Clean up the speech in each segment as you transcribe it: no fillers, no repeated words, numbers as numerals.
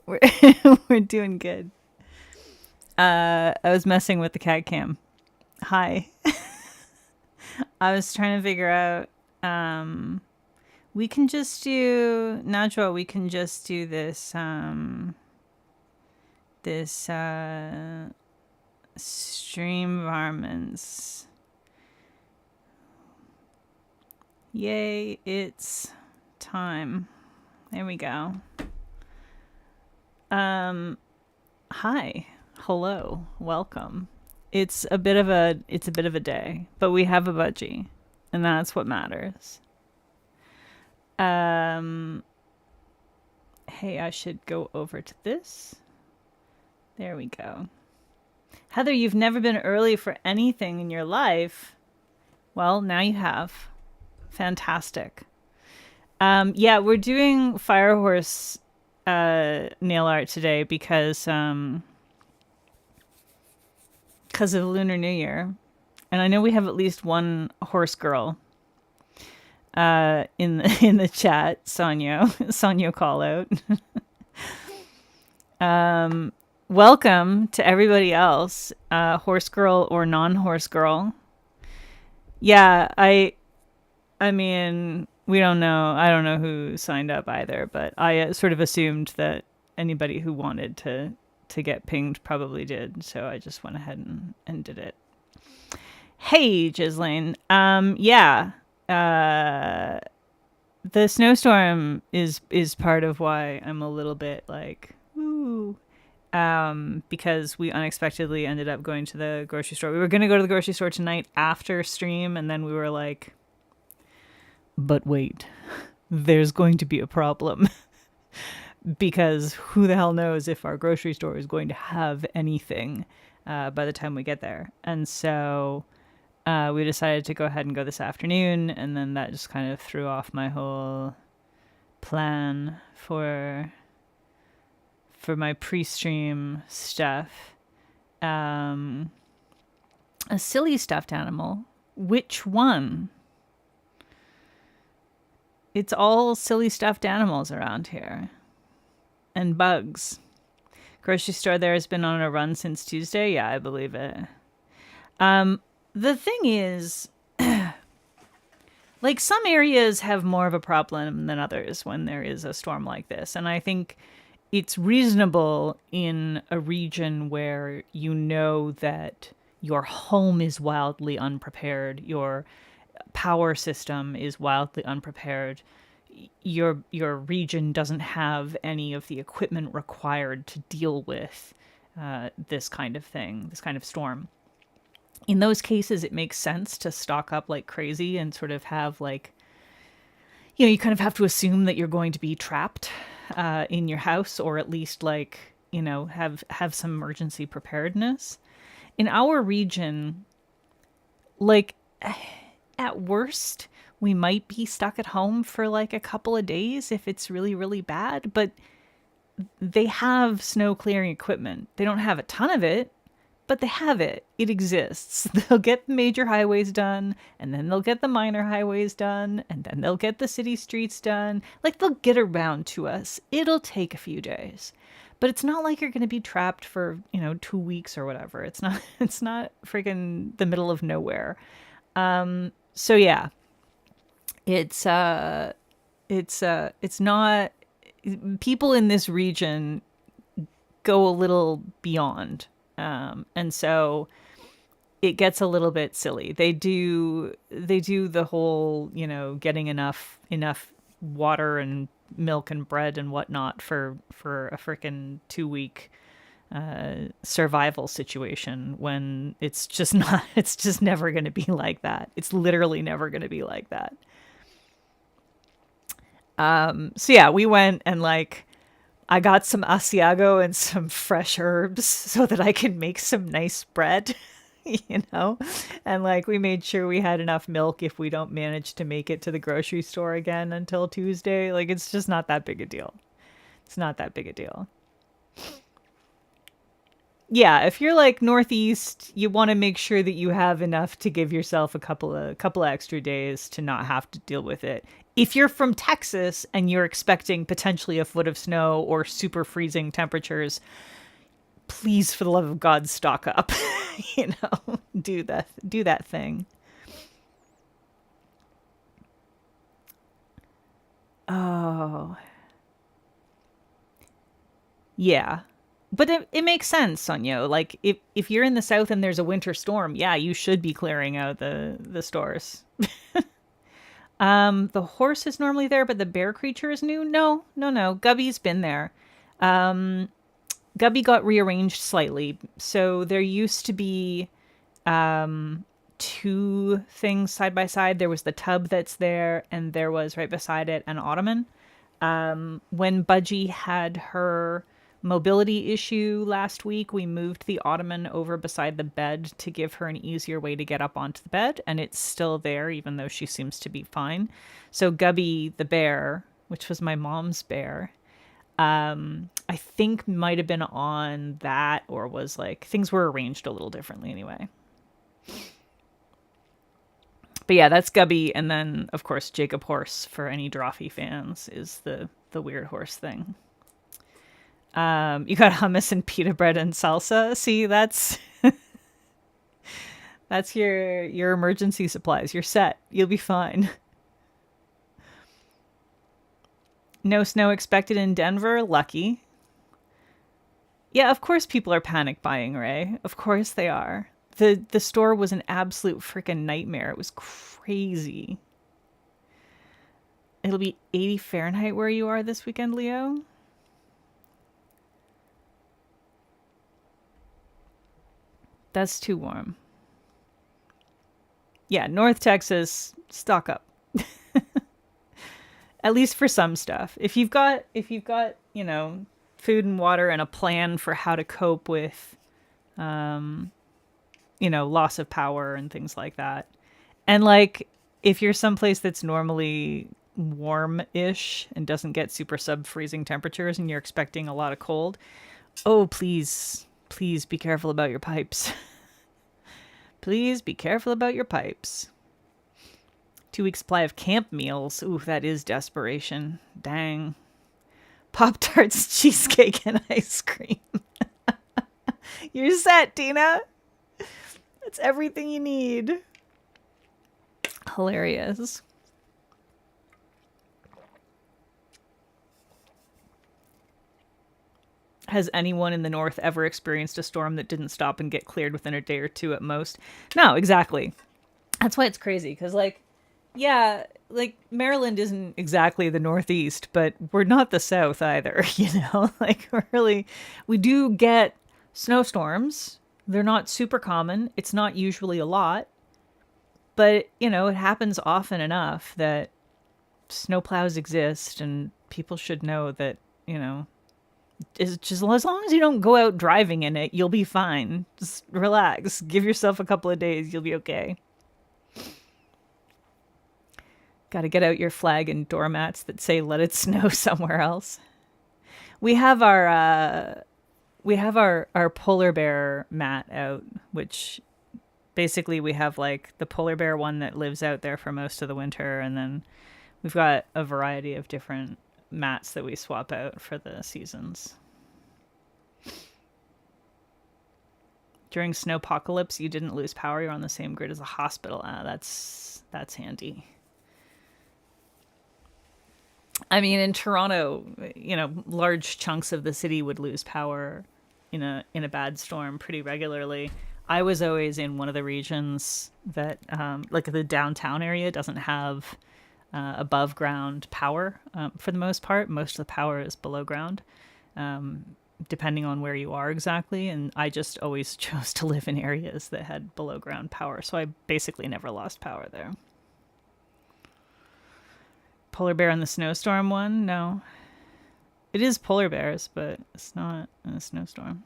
We're we're doing good. I was messing with the cat cam. Hi. I was trying to figure out. We can just do Najwa. We can just do this stream varmints. Yay! It's time. There we go. Hi. Hello. Welcome. It's a bit of a day, but we have a budgie, and that's what matters. Um hey, I should go over to this. There we go. Heather, you've never been early for anything in your life. Well, now you have. Fantastic. Yeah, we're doing Firehorse nail art today because of Lunar New Year, and I know we have at least one horse girl in the chat. Sonia call out. Welcome to everybody else, horse girl or non-horse girl. Yeah, I mean, we don't know. I don't know who signed up either, but I sort of assumed that anybody who wanted to get pinged probably did, so I just went ahead and did it. Hey, Ghislaine. Yeah. The snowstorm is part of why I'm a little bit like, ooh, because we unexpectedly ended up going to the grocery store. We were going to go to the grocery store tonight after stream, and then we were like, but wait, there's going to be a problem. Because who the hell knows if our grocery store is going to have anything by the time we get there. And so we decided to go ahead and go this afternoon, and then that just kind of threw off my whole plan for my pre-stream stuff. A silly stuffed animal. Which one? It's all silly stuffed animals around here. And bugs. Grocery store there has been on a run since Tuesday. Yeah, I believe it. The thing is, like, some areas have more of a problem than others when there is a storm like this. And I think it's reasonable in a region where you know that your home is wildly unprepared, your power system is wildly unprepared, your region doesn't have any of the equipment required to deal with this kind of thing, this kind of storm. In those cases, it makes sense to stock up like crazy and sort of have like, you kind of have to assume that you're going to be trapped in your house, or at least like, have some emergency preparedness. In our region, like, at worst, we might be stuck at home for like a couple of days if it's really, really bad, but they have snow clearing equipment. They don't have a ton of it, but they have it. It exists. They'll get the major highways done, and then they'll get the minor highways done, and then they'll get the city streets done. Like, they'll get around to us. It'll take a few days. But it's not like you're going to be trapped for, 2 weeks or whatever. It's not freaking the middle of nowhere. So yeah. It's not, people in this region go a little beyond. And so it gets a little bit silly. They do the whole, getting enough water and milk and bread and whatnot for a freaking 2 week survival situation, when it's just never going to be like that. It's literally never going to be like that. So yeah, we went and like, I got some Asiago and some fresh herbs so that I can make some nice bread, and like, we made sure we had enough milk if we don't manage to make it to the grocery store again until Tuesday. Like, it's just not that big a deal. It's not that big a deal. Yeah, if you're like northeast, you want to make sure that you have enough to give yourself a couple of extra days to not have to deal with it. if you're from Texas and you're expecting potentially a foot of snow or super freezing temperatures, please, for the love of God, stock up. Do that thing. Oh, yeah. But it makes sense, Sonia. Like if you're in the south and there's a winter storm, yeah, you should be clearing out the stores. The horse is normally there, but the bear creature is new. No, no, no. Gubby's been there. Gubby got rearranged slightly. So there used to be two things side by side. There was the tub that's there, and there was right beside it an ottoman. When Budgie had her mobility issue last week, we moved the ottoman over beside the bed to give her an easier way to get up onto the bed, and it's still there, even though she seems to be fine. So Gubby the bear, which was my mom's bear, I think might have been on that, or was like things were arranged a little differently anyway. But yeah, that's Gubby, and then of course Jacob Horse for any Drawfee fans is the weird horse thing. You got hummus and pita bread and salsa. See, that's your emergency supplies. You're set. You'll be fine. No snow expected in Denver. Lucky. Yeah, of course people are panic buying, Ray. Of course they are. The store was an absolute freaking nightmare. It was crazy. It'll be 80 Fahrenheit where you are this weekend, Leo. That's too warm. Yeah, North Texas, stock up. At least for some stuff. If you've got, food and water and a plan for how to cope with loss of power and things like that. And like if you're someplace that's normally warm-ish and doesn't get super sub-freezing temperatures and you're expecting a lot of cold, oh, please be careful about your pipes. Please be careful about your pipes. 2 week supply of camp meals. Ooh, that is desperation. Dang. Pop-Tarts, cheesecake, and ice cream. You're set, Tina. That's everything you need. Hilarious. Has anyone in the north ever experienced a storm that didn't stop and get cleared within a day or two at most? No, exactly. That's why it's crazy, because, yeah, Maryland isn't exactly the Northeast, but we're not the South either, we do get snowstorms. They're not super common. It's not usually a lot, but, it happens often enough that snowplows exist, and people should know that, it's just as long as you don't go out driving in it, you'll be fine. Just relax. Give yourself a couple of days. You'll be okay. Got to get out your flag and doormats that say "Let it snow" somewhere else. We have our polar bear mat out, which basically we have the polar bear one that lives out there for most of the winter, and then we've got a variety of different mats that we swap out for the seasons. During snowpocalypse, you didn't lose power. You're on the same grid as a hospital. That's handy. I mean, in Toronto, large chunks of the city would lose power in a bad storm pretty regularly. I was always in one of the regions that, the downtown area, doesn't have above ground power for the most part. Most of the power is below ground, depending on where you are exactly. And I just always chose to live in areas that had below ground power. So I basically never lost power there. Polar bear in the snowstorm one? No. It is polar bears, but it's not in a snowstorm.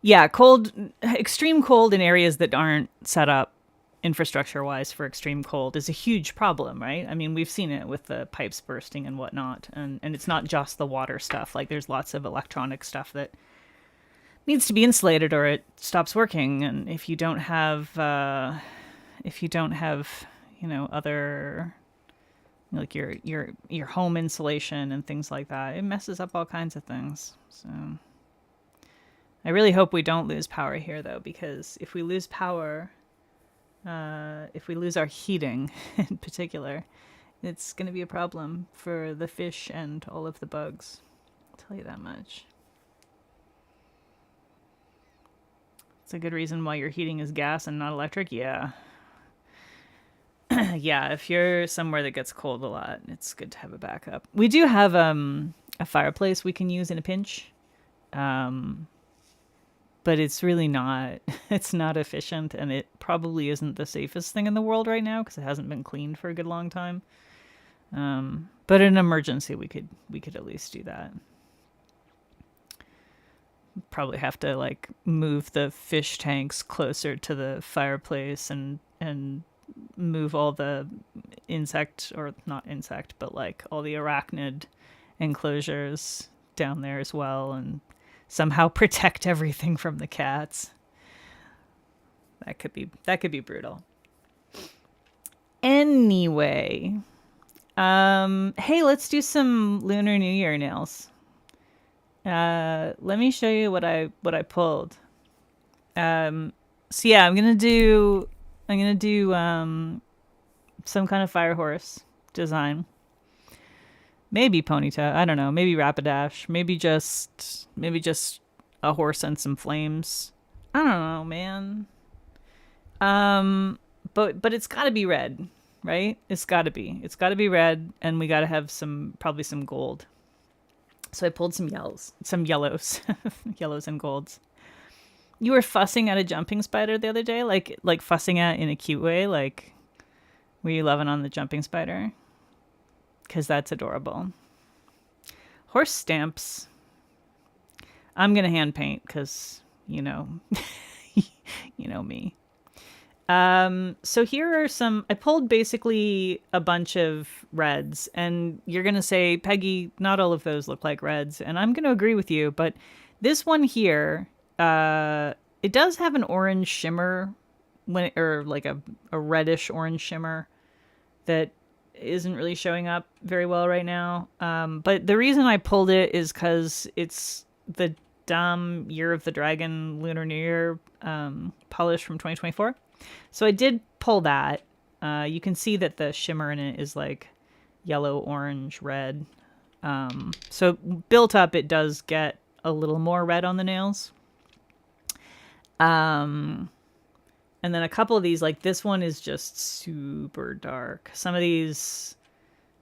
Yeah, extreme cold in areas that aren't set up infrastructure-wise for extreme cold is a huge problem, right? I mean, we've seen it with the pipes bursting and whatnot, and it's not just the water stuff. There's lots of electronic stuff that needs to be insulated or it stops working. And if you don't have, other like your home insulation and things like that, it messes up all kinds of things. So I really hope we don't lose power here, though, because if we lose power, if we lose our heating in particular, it's going to be a problem for the fish and all of the bugs. I'll tell you that much. It's a good reason why your heating is gas and not electric. Yeah. Yeah, if you're somewhere that gets cold a lot, it's good to have a backup. We do have a fireplace we can use in a pinch. But it's really not it's not efficient, and it probably isn't the safest thing in the world right now because it hasn't been cleaned for a good long time. But in an emergency we could at least do that. Probably have to like move the fish tanks closer to the fireplace and move all the insect, or not insect, but like all the arachnid enclosures down there as well, and somehow protect everything from the cats. That could be brutal. Anyway, hey, let's do some Lunar New Year nails. Let me show you what I pulled. So yeah, I'm gonna do some kind of fire horse design. Maybe Ponyta, I don't know. Maybe Rapidash. Maybe just a horse and some flames. I don't know, man. But it's got to be red, right? It's got to be red, and we got to have probably some gold. So I pulled some yellows, yellows and golds. You were fussing at a jumping spider the other day, like fussing at in a cute way, like were you loving on the jumping spider? Because that's adorable. Horse stamps. I'm gonna hand paint because you know me. So here are some. I pulled basically a bunch of reds, and you're gonna say, Peggy, not all of those look like reds, and I'm gonna agree with you. But this one here, it does have an orange shimmer or like a reddish orange shimmer that isn't really showing up very well right now. But the reason I pulled it is because it's the dumb Year of the Dragon Lunar New Year polish from 2024. So I did pull that. You can see that the shimmer in it is like yellow, orange, red. So built up, it does get a little more red on the nails. And then a couple of these, like this one is just super dark. Some of these,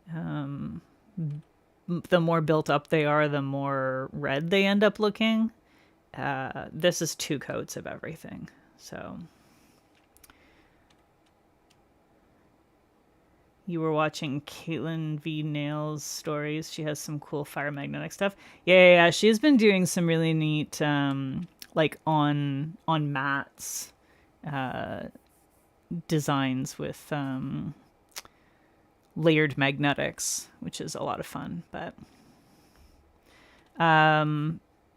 the more built up they are, the more red they end up looking. This is 2 coats of everything. So you were watching Caitlin V Nails stories. She has some cool fire magnetic stuff. Yeah. She's been doing some really neat, like on mats, designs with layered magnetics, which is a lot of fun. But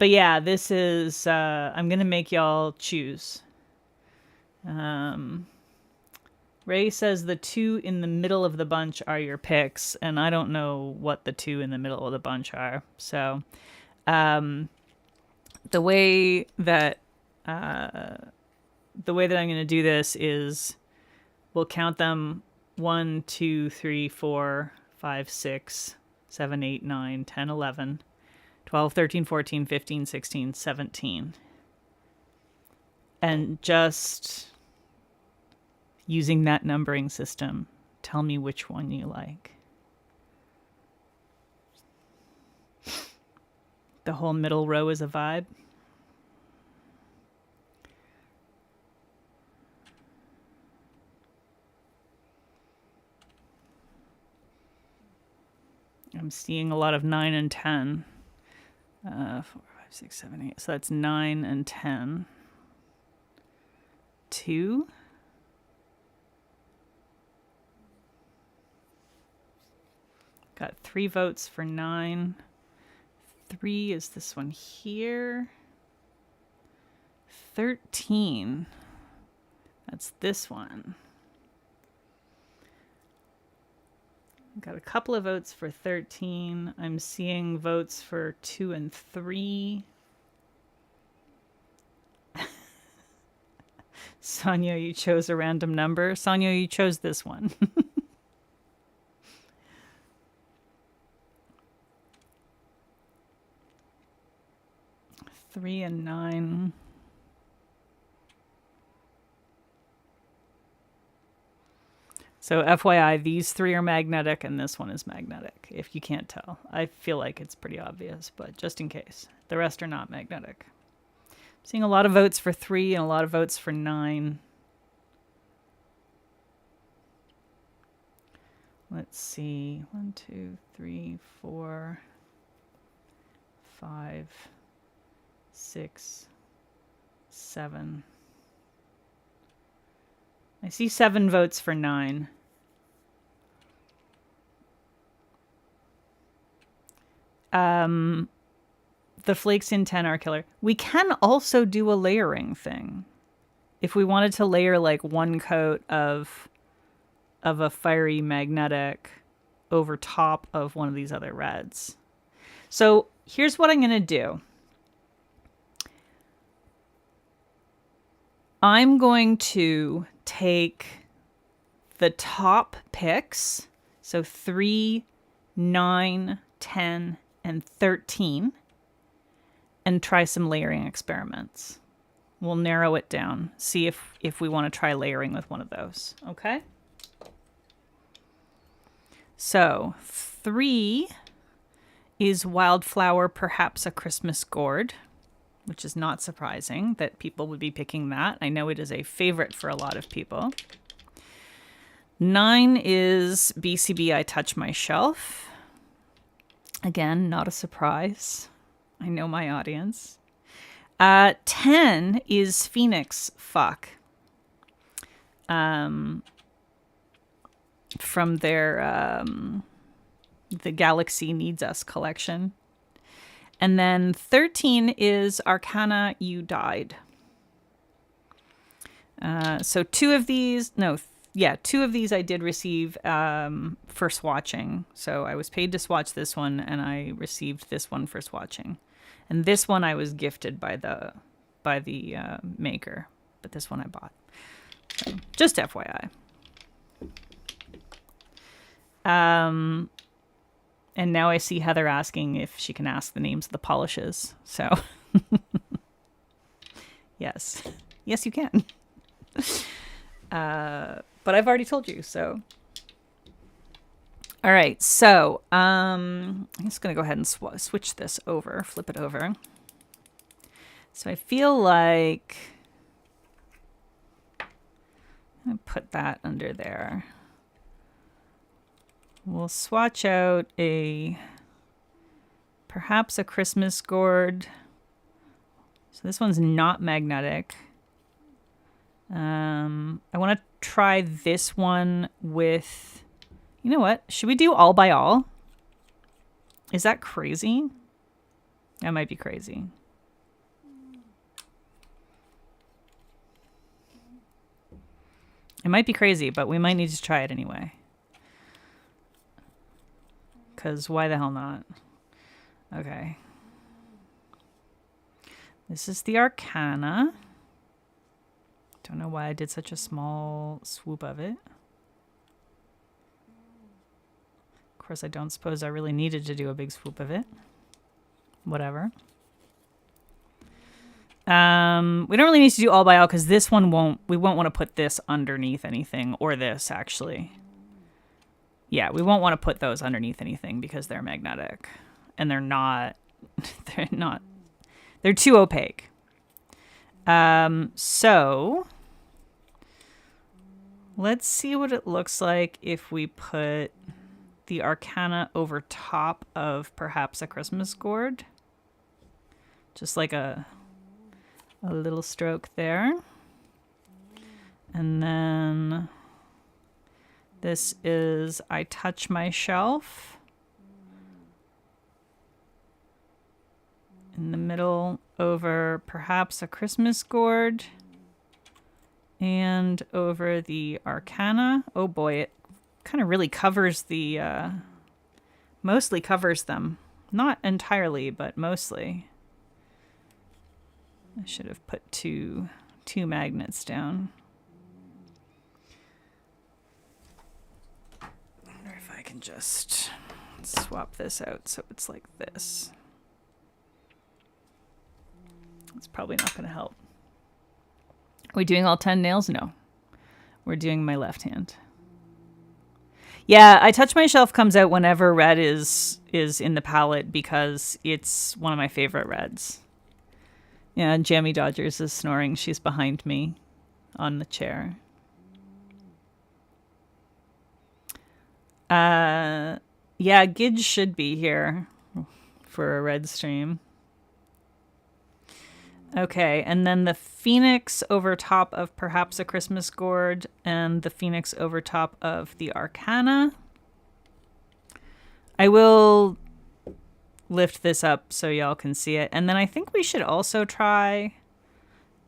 yeah, this is I'm gonna make y'all choose. Ray says the 2 in the middle of the bunch are your picks, and I don't know what the 2 in the middle of the bunch are. So the way that I'm going to do this is we'll count them 1, 2, 3, 4, 5, 6, 7, 8, 9, 10, 11, 12, 13, 14, 15, 16, 17. And just using that numbering system, tell me which one you like. The whole middle row is a vibe. I'm seeing a lot of 9 and 10. 4, 5, 6, 7, 8. So that's 9 and 10. 2. Got 3 votes for 9. 3 is this one here. 13. That's this one. Got a couple of votes for 13. I'm seeing votes for 2 and 3. Sonia, you chose a random number. Sonia, you chose this one. 3 and 9. So FYI, these 3 are magnetic and this one is magnetic, if you can't tell. I feel like it's pretty obvious, but just in case. The rest are not magnetic. I'm seeing a lot of votes for 3 and a lot of votes for 9. Let's see. 1, 2, 3, 4, 5, 6, 7. I see 7 votes for 9. The flakes in 10 are killer. We can also do a layering thing. If we wanted to layer like one coat of a fiery magnetic over top of one of these other reds. So here's what I'm going to do. I'm going to take the top picks, so 3, 9, 10, and 13, and try some layering experiments. We'll narrow it down, see if we want to try layering with one of those, okay? So 3 is Wildflower, Perhaps a Christmas Gourd, which is not surprising that people would be picking that. I know it is a favorite for a lot of people. 9 is BCB, I Touch My Shelf. Again, not a surprise. I know my audience. 10 is Phoenix Fuck. From their The Galaxy Needs Us collection. And then 13 is Arcana, You Died. So 2 of these I did receive for swatching. So I was paid to swatch this one, and I received this one for swatching. And this one I was gifted by the maker, but this one I bought. So, just FYI. And now I see Heather asking if she can ask the names of the polishes. So, yes. Yes, you can. But I've already told you, so. All right, so I'm just going to go ahead and switch this over, flip it over. So I feel like I'm going to put that under there. We'll swatch out Perhaps a Christmas Gourd. So this one's not magnetic. I want to try this one with, you know what? Should we do all by all? Is that crazy? That might be crazy. It might be crazy, but we might need to try it anyway. Because why the hell not? Okay. This is the Arcana. Don't know why I did such a small swoop of it. Of course, I don't suppose I really needed to do a big swoop of it. Whatever. We don't really need to do all by all because this one we won't want to put this underneath anything, or this actually. Yeah, we won't want to put those underneath anything because they're magnetic. And they're too opaque. So let's see what it looks like if we put the Arcana over top of Perhaps a Christmas Gourd. Just like a little stroke there. And then this is I Touch My Shelf. In the middle over perhaps a Christmas gourd and over the Arcana. Oh boy, it kind of really covers the, mostly covers them. Not entirely, but mostly. I should have put two magnets down. I wonder if I can just swap this out so it's like this. It's probably not going to help. Are we doing all 10 nails? No. We're doing my left hand. Yeah, I Touch My Shelf comes out whenever red is in the palette because it's one of my favorite reds. Yeah, Jammy Dodgers is snoring. She's behind me on the chair. Yeah, Gidge should be here for a red stream. Okay, and then the Phoenix over top of perhaps a Christmas gourd and the Phoenix over top of the Arcana. I will lift this up so y'all can see it. And then I think we should also try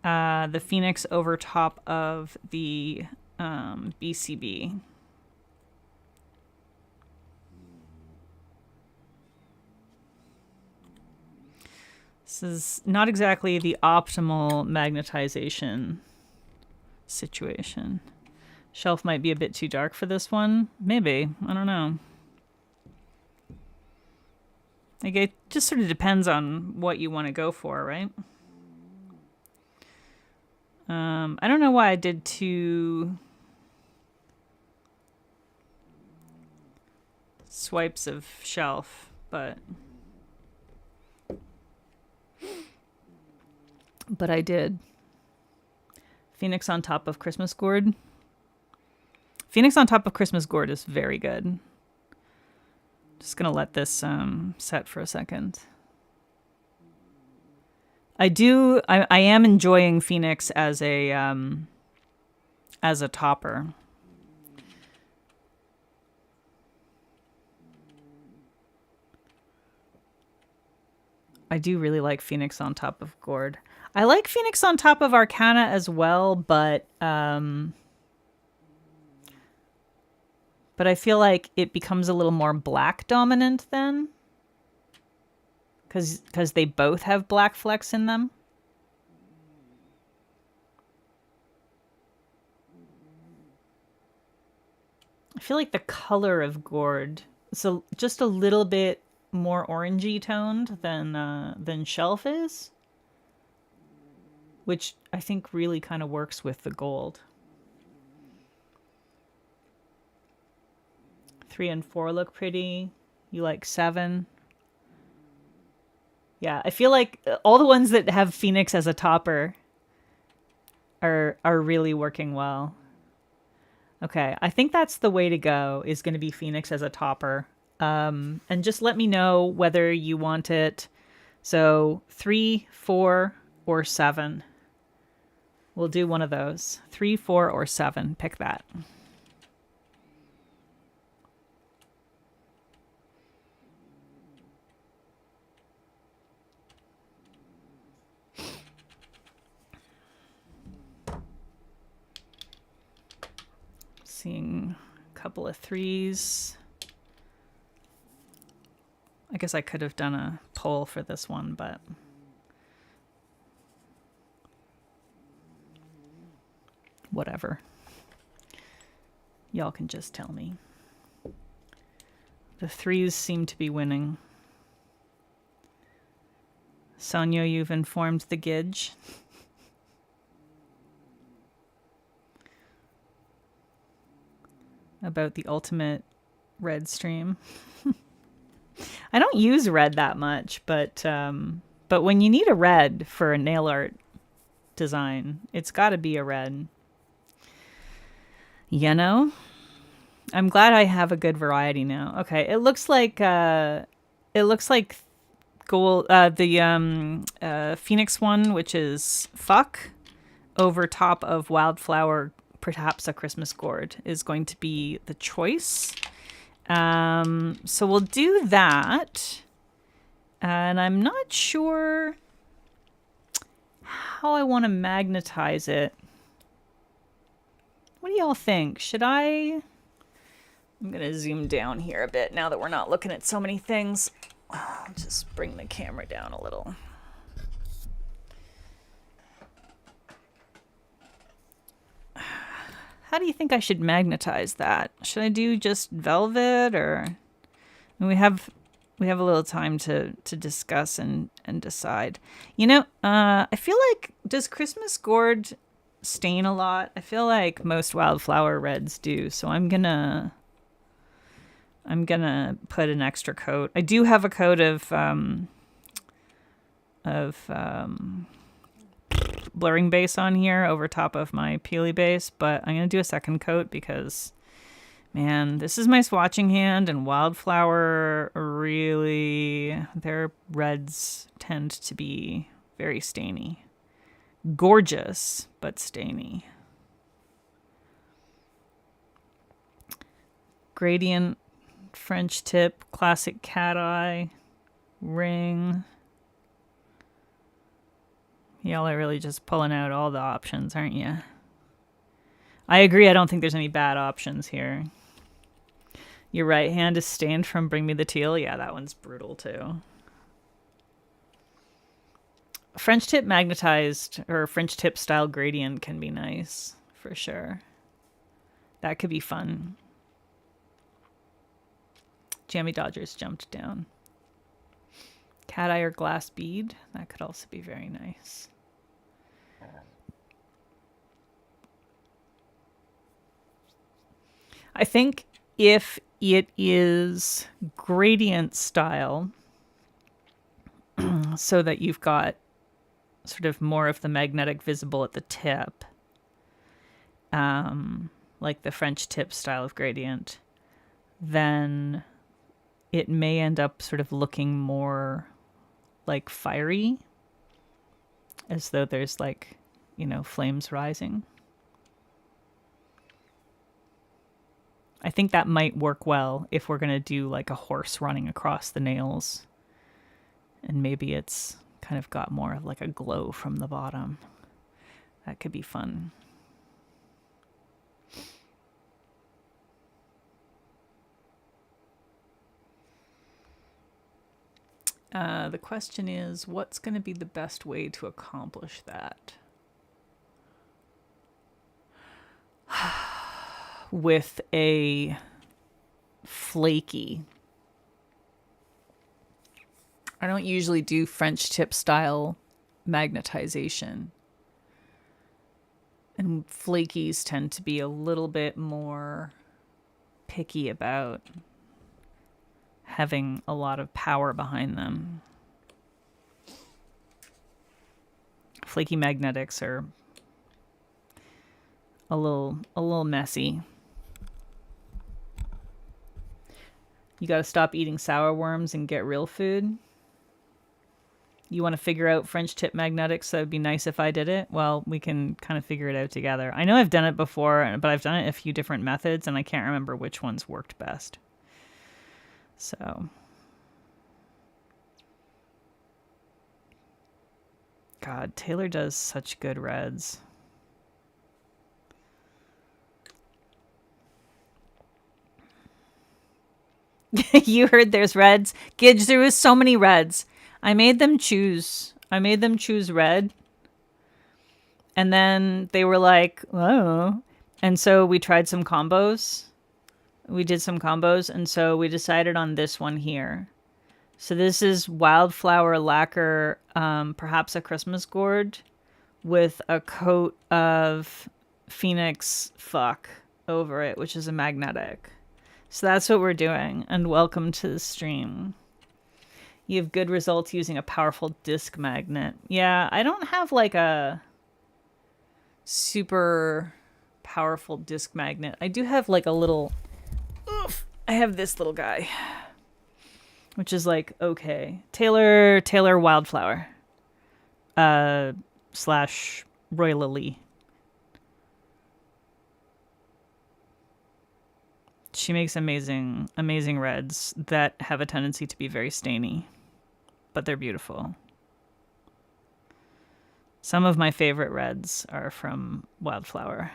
the Phoenix over top of the BCB. This is not exactly the optimal magnetization situation. Shelf might be a bit too dark for this one. Maybe. I don't know. Like, it just sort of depends on what you want to go for, right? I don't know why I did 2 swipes of shelf, but I did. Phoenix on top of Christmas gourd. Phoenix on top of Christmas gourd is very good. Just gonna let this set for a second. I am enjoying Phoenix as a topper. I do really like Phoenix on top of gourd. I like Phoenix on top of Arcana as well, but I feel like it becomes a little more black dominant then. Because they both have black flecks in them. I feel like the color of gourd is just a little bit more orangey toned than shelf is. Which I think really kind of works with the gold. 3 and 4 look pretty. You like 7. Yeah, I feel like all the ones that have Phoenix as a topper are really working well. Okay, I think that's the way to go, is going to be Phoenix as a topper. And just let me know whether you want it. So 3, 4, or 7. We'll do one of those. 3, 4, or 7. Pick that. Seeing a couple of 3s. I guess I could have done a poll for this one, but whatever. Y'all can just tell me. The 3s seem to be winning. Sonia, you've informed the Gidge. About the ultimate red stream. I don't use red that much, but when you need a red for a nail art design, it's got to be a red. You know? I'm glad I have a good variety now. Okay, it looks like gold, the Phoenix one, which is fuck, over top of Wildflower, perhaps a Christmas gourd, is going to be the choice. So we'll do that. And I'm not sure how I want to magnetize it. What do y'all think? Should I... I'm going to zoom down here a bit now that we're not looking at so many things. I'll just bring the camera down a little. How do you think I should magnetize that? Should I do just velvet, or... I mean, we have a little time to discuss and decide. You know, I feel like, does Christmas gourd stain a lot? I feel like most wildflower reds do, so I'm gonna put an extra coat. I do have a coat of blurring base on here over top of my peely base, but I'm gonna do a second coat because, man, this is my swatching hand, and wildflower really, their reds tend to be very stainy. Gorgeous, but stainy. Gradient, French tip, classic cat eye, ring. Y'all are really just pulling out all the options, aren't you? I agree, I don't think there's any bad options here. Your right hand is stained from Bring Me the Teal. Yeah, that one's brutal too. French tip magnetized or French tip style gradient can be nice for sure. That could be fun. Jammy Dodgers jumped down. Cat eye or glass bead. That could also be very nice. I think if it is gradient style, so that you've got sort of more of the magnetic visible at the tip, like the French tip style of gradient, then it may end up sort of looking more like fiery, as though there's like, you know, flames rising. I think that might work well if we're going to do like a horse running across the nails. And maybe it's kind of got more of like a glow from the bottom. That could be fun. The question is, what's going to be the best way to accomplish that? With a flaky. I don't usually do French tip style magnetization. And flakies tend to be a little bit more picky about having a lot of power behind them. Flaky magnetics are a little messy. You got to stop eating sour worms and get real food. You want to figure out French tip magnetics, so it'd be nice if I did it. Well, we can kind of figure it out together. I know I've done it before, but I've done it a few different methods, and I can't remember which ones worked best. So, God, Taylor does such good reds. You heard there's reds. Gidge, there was so many reds. I made them choose red. And then they were like, oh. And so we tried some combos. We did some combos. And so we decided on this one here. So this is Wildflower Lacquer, perhaps a Christmas gourd, with a coat of Phoenix Fuck over it, which is a magnetic. So that's what we're doing, and welcome to the stream. You have good results using a powerful disc magnet. Yeah, I don't have like a super powerful disc magnet. I do have like a little... Oof, I have this little guy, which is like, okay. Taylor Wildflower. Slash Roy Lily. She makes amazing reds that have a tendency to be very stainy, but they're beautiful. Some of my favorite reds are from Wildflower.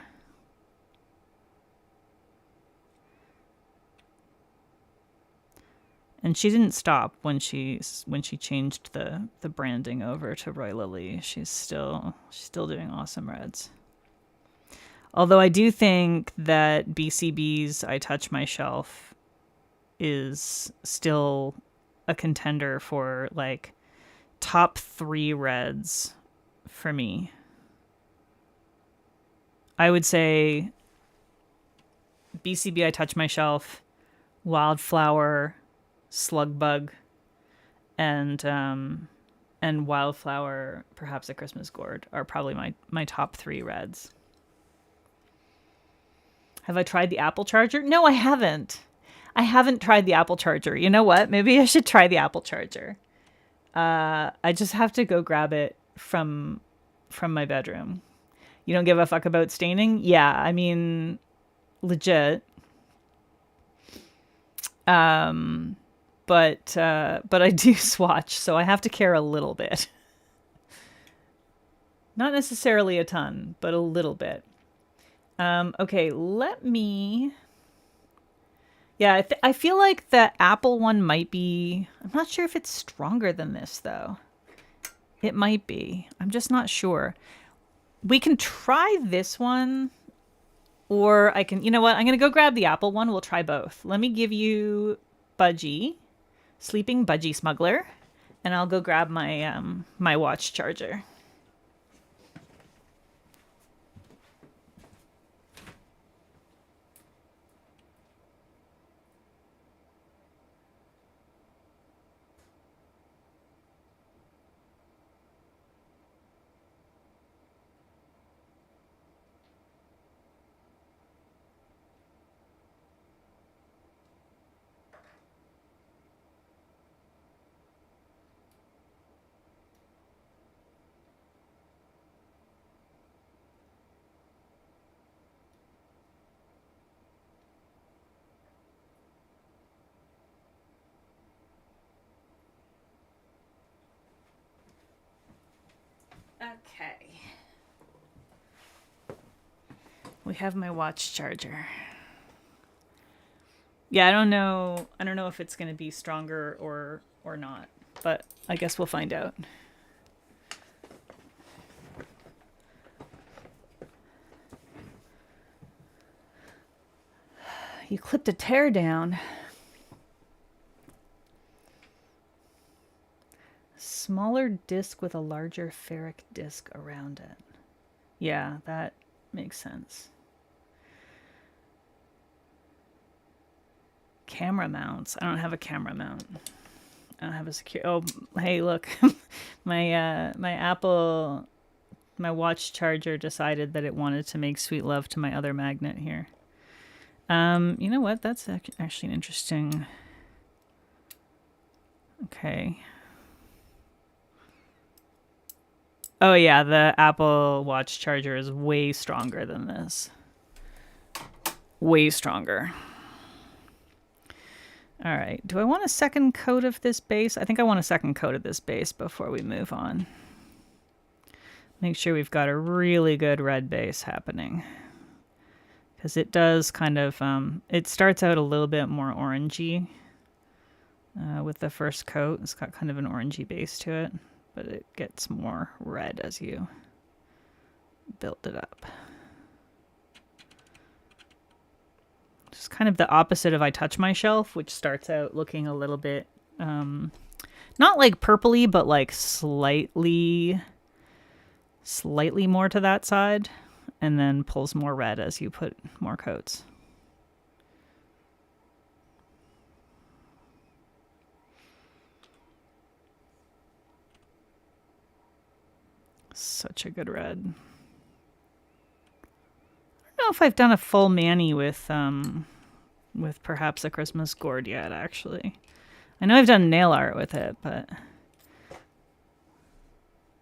And she didn't stop when she changed the branding over to Roy Lily. She's still doing awesome reds. Although I do think that BCB's I Touch My Shelf is still a contender for like top 3 reds for me. I would say BCB I Touch My Shelf, Wildflower, Slugbug, and Wildflower, Perhaps a Christmas Gourd are probably my top 3 reds. Have I tried the apple charger? No, I haven't. I haven't tried the apple charger. You know what? Maybe I should try the apple charger. I just have to go grab it from my bedroom. You don't give a fuck about staining? Yeah, I mean, legit. But I do swatch, so I have to care a little bit. Not necessarily a ton, but a little bit. Okay, let me... Yeah, I feel like the apple one might be... I'm not sure if it's stronger than this, though. It might be. I'm just not sure. We can try this one, or I can... You know what? I'm going to go grab the apple one. We'll try both. Let me give you Budgie, Sleeping Budgie Smuggler, and I'll go grab my my watch charger. Okay. We have my watch charger. Yeah, I don't know if it's going to be stronger or not, but I guess we'll find out. You clipped a tear down. Smaller disc with a larger ferric disc around it. Yeah, that makes sense. Camera mounts. I don't have a camera mount. I don't have a secure... Oh, hey, look. my watch charger decided that it wanted to make sweet love to my other magnet here. You know what? That's actually an interesting... Okay. Oh yeah, the Apple Watch charger is way stronger than this. Way stronger. All right. Do I want a second coat of this base? I think I want a second coat of this base before we move on. Make sure we've got a really good red base happening. Because it does kind of, it starts out a little bit more orangey with the first coat. It's got kind of an orangey base to it, but it gets more red as you build it up. It's kind of the opposite of I Touch My Shelf, which starts out looking a little bit, not like purpley, but like slightly more to that side, and then pulls more red as you put more coats. Such a good red. I don't know if I've done a full mani with Perhaps a Christmas Gourd yet, actually. I know I've done nail art with it, but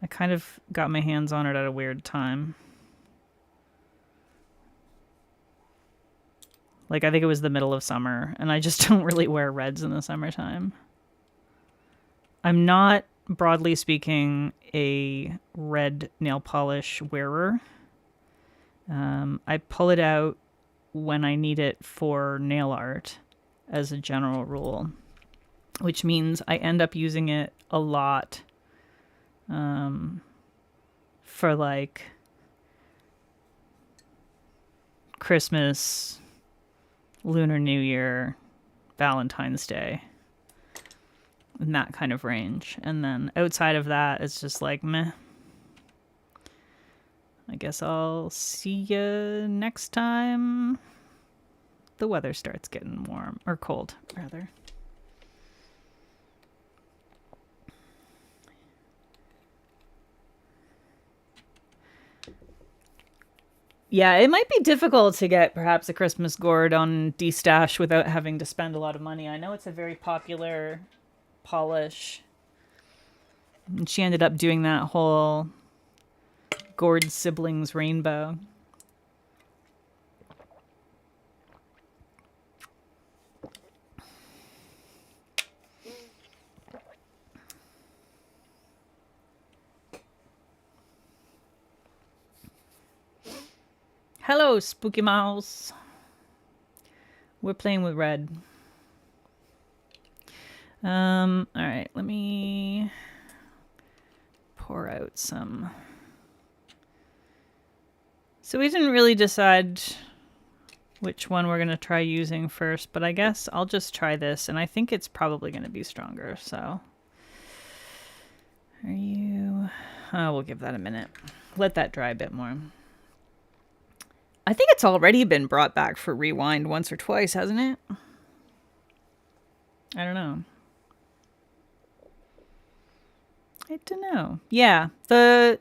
I kind of got my hands on it at a weird time. Like, I think it was the middle of summer, and I just don't really wear reds in the summertime. I'm not, broadly speaking, a red nail polish wearer. I pull it out when I need it for nail art as a general rule, which means I end up using it a lot for like Christmas, Lunar New Year, Valentine's Day, in that kind of range. And then outside of that, it's just like meh. I guess I'll see you next time the weather starts getting warm, or cold, rather. Yeah, it might be difficult to get perhaps a Christmas gourd on D-Stash without having to spend a lot of money. I know it's a very popular polish. And she ended up doing that whole gourd siblings rainbow. Hello, Spooky Mouse. We're playing with red. All right, let me pour out some. So we didn't really decide which one we're going to try using first, but I guess I'll just try this, and I think it's probably going to be stronger, so. Are you... Oh, we'll give that a minute. Let that dry a bit more. I think it's already been brought back for rewind once or twice, hasn't it? I don't know. I don't know. Yeah, the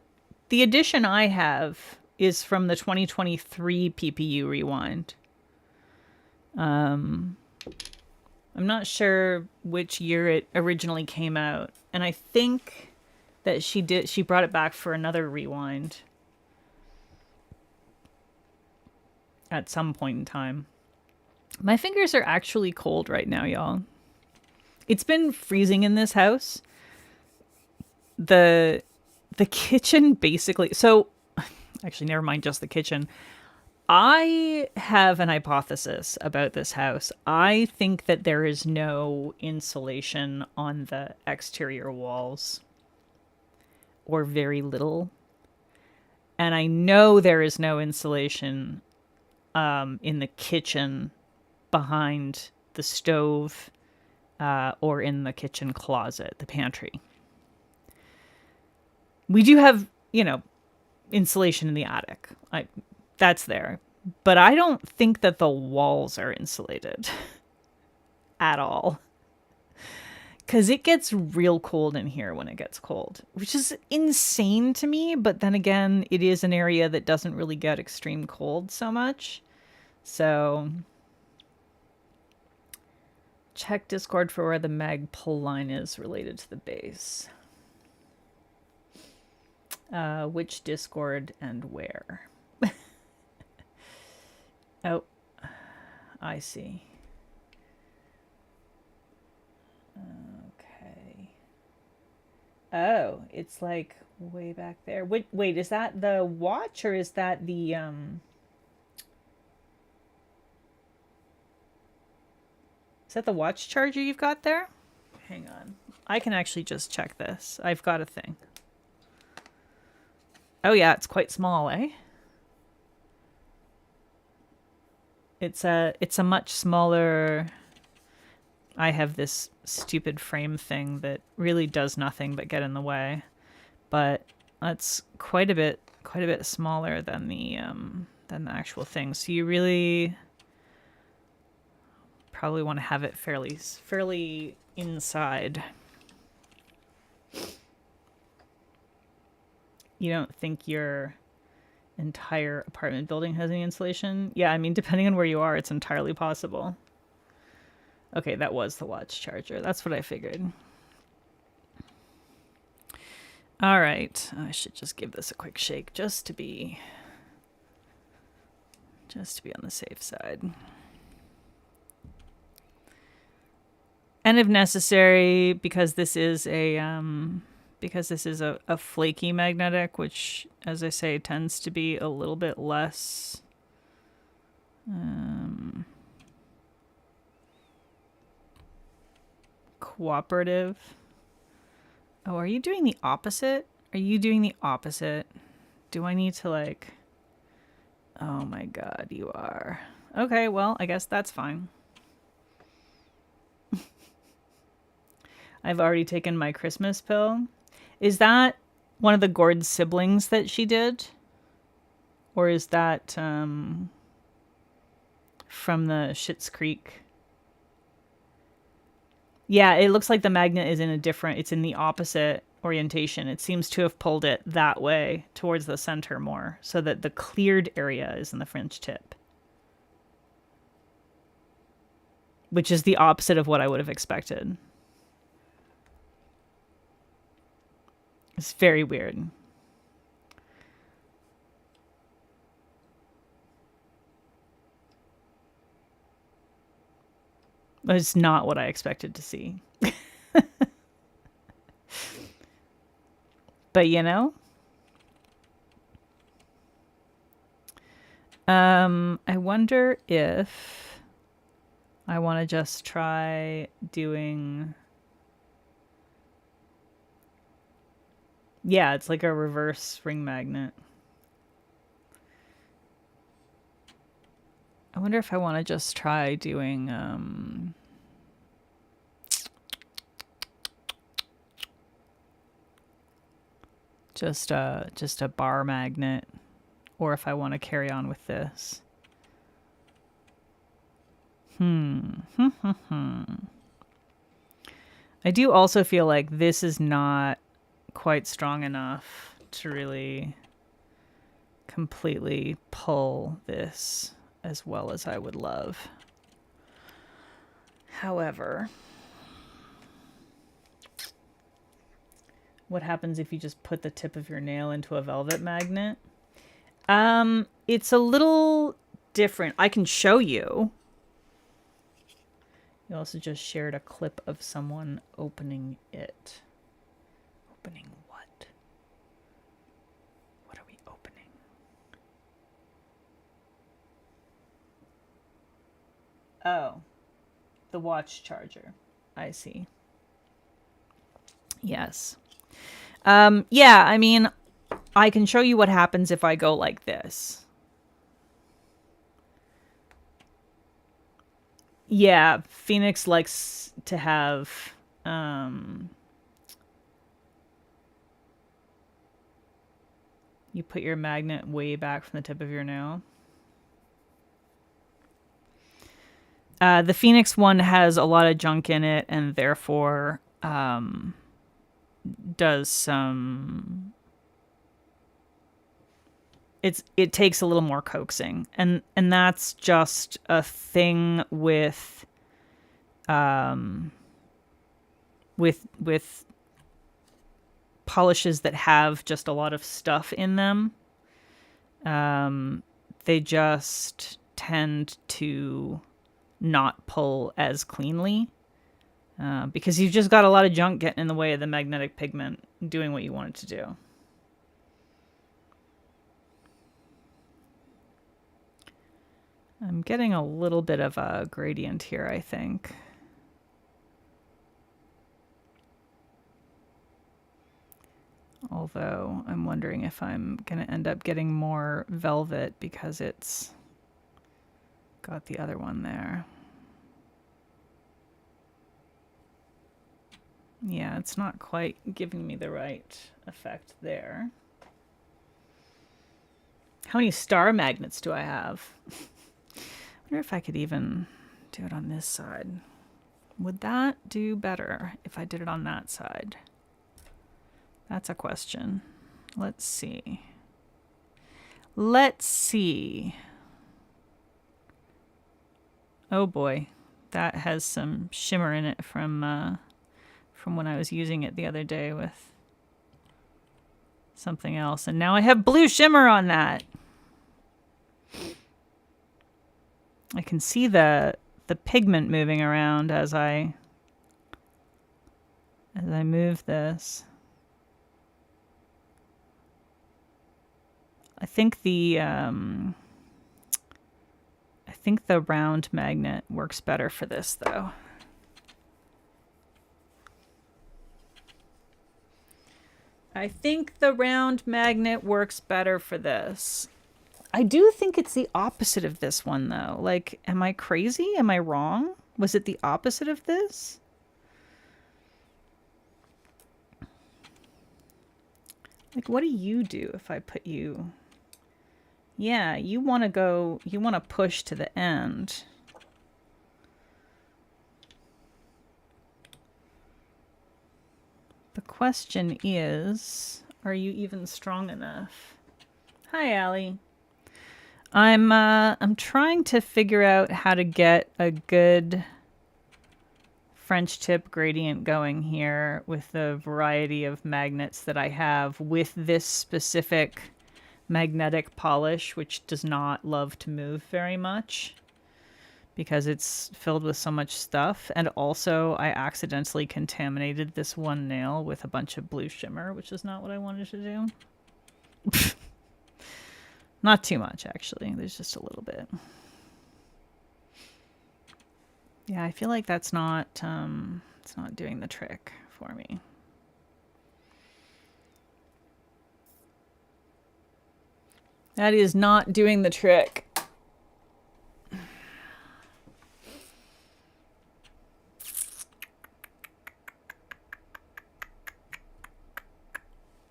edition I have is from the 2023 PPU rewind. I'm not sure which year it originally came out, and I think that she brought it back for another rewind at some point in time. My fingers are actually cold right now, y'all. It's been freezing in this house. The kitchen basically... So, actually, never mind just the kitchen. I have an hypothesis about this house. I think that there is no insulation on the exterior walls. Or very little. And I know there is no insulation in the kitchen behind the stove or in the kitchen closet, the pantry. We do have, insulation in the attic. That's there. But I don't think that the walls are insulated at all. Because it gets real cold in here when it gets cold, which is insane to me. But then again, it is an area that doesn't really get extreme cold so much. So check Discord for where the mag pull line is related to the base. Which Discord and where? Oh, I see. Okay. Oh, it's like way back there. Wait, is that the watch or is that the Is that the watch charger you've got there? Hang on. I can actually just check this. I've got a thing. Oh yeah, it's quite small, eh? It's a much smaller... I have this stupid frame thing that really does nothing but get in the way. But that's quite a bit smaller than the actual thing. So you really probably want to have it fairly inside. You don't think your entire apartment building has any insulation? Yeah, I mean, depending on where you are, it's entirely possible. Okay, that was the watch charger. That's what I figured. All right, I should just give this a quick shake just to be on the safe side. And if necessary, because this is a because this is a flaky magnetic, which, as I say, tends to be a little bit less cooperative. Oh, are you doing the opposite? Are you doing the opposite? Do I need to like... Oh my god, you are. Okay, well, I guess that's fine. I've already taken my Christmas pill. Is that one of the Gord siblings that she did? Or is that from the Schitt's Creek? Yeah, it looks like the magnet is in a different... It's in the opposite orientation. It seems to have pulled it that way towards the center more, so that the cleared area is in the fringe tip. Which is the opposite of what I would have expected. It's very weird. But it's not what I expected to see. But you know, I wonder if I want to just try doing... Yeah, it's like a reverse ring magnet. I wonder if I want to just try doing just a bar magnet, or if I want to carry on with this. I do also feel like this is not quite strong enough to really completely pull this as well as I would love. However, what happens if you just put the tip of your nail into a velvet magnet? It's a little different. I can show you. You also just shared a clip of someone opening it. Opening what? What are we opening? Oh, the watch charger. I see. Yes. Yeah, I mean, I can show you what happens if I go like this. Yeah, Phoenix likes to have you put your magnet way back from the tip of your nail. The Phoenix one has a lot of junk in it, and therefore does some... It takes a little more coaxing, and that's just a thing with polishes that have just a lot of stuff in them. They just tend to not pull as cleanly because you've just got a lot of junk getting in the way of the magnetic pigment doing what you want it to do. I'm getting a little bit of a gradient here, I think. Although I'm wondering if I'm going to end up getting more velvet because it's got the other one there. Yeah, it's not quite giving me the right effect there. How many star magnets do I have? I wonder if I could even do it on this side. Would that do better if I did it on that side? That's a question. Let's see. Let's see. Oh boy, that has some shimmer in it from when I was using it the other day with something else, and now I have blue shimmer on that. I can see the pigment moving around as I move this. I think the round magnet works better for this, though. I think the round magnet works better for this. I do think it's the opposite of this one, though. Like, am I crazy? Am I wrong? Was it the opposite of this? Like, what do you do if I put you... Yeah, you want to go... You want to push to the end. The question is, are you even strong enough? Hi, Allie. I'm trying to figure out how to get a good French tip gradient going here with the variety of magnets that I have with this specific magnetic polish, which does not love to move very much because it's filled with so much stuff. And also I accidentally contaminated this one nail with a bunch of blue shimmer, which is not what I wanted to do. Not too much, actually. There's just a little bit. Yeah, I feel like that's not, it's not doing the trick for me. That is not doing the trick.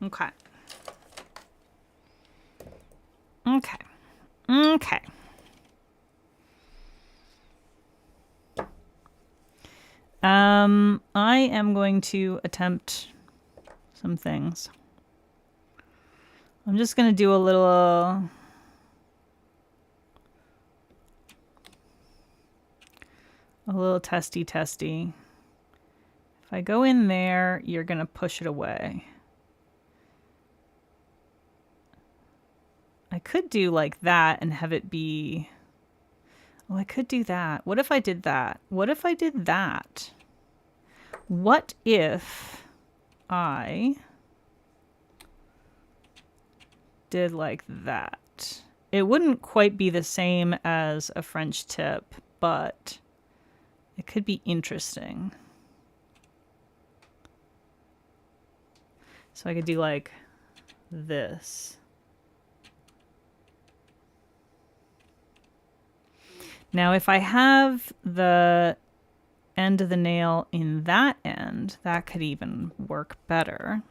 Okay. Okay. Okay. I am going to attempt some things. I'm just going to do a little... testy. If I go in there, you're going to push it away. I could do like that and have it be... Oh, I could do that. What if I did that? What if I did that? What if I did like that? It wouldn't quite be the same as a French tip, but it could be interesting. So I could do like this. Now, if I have the end of the nail in that end, that could even work better.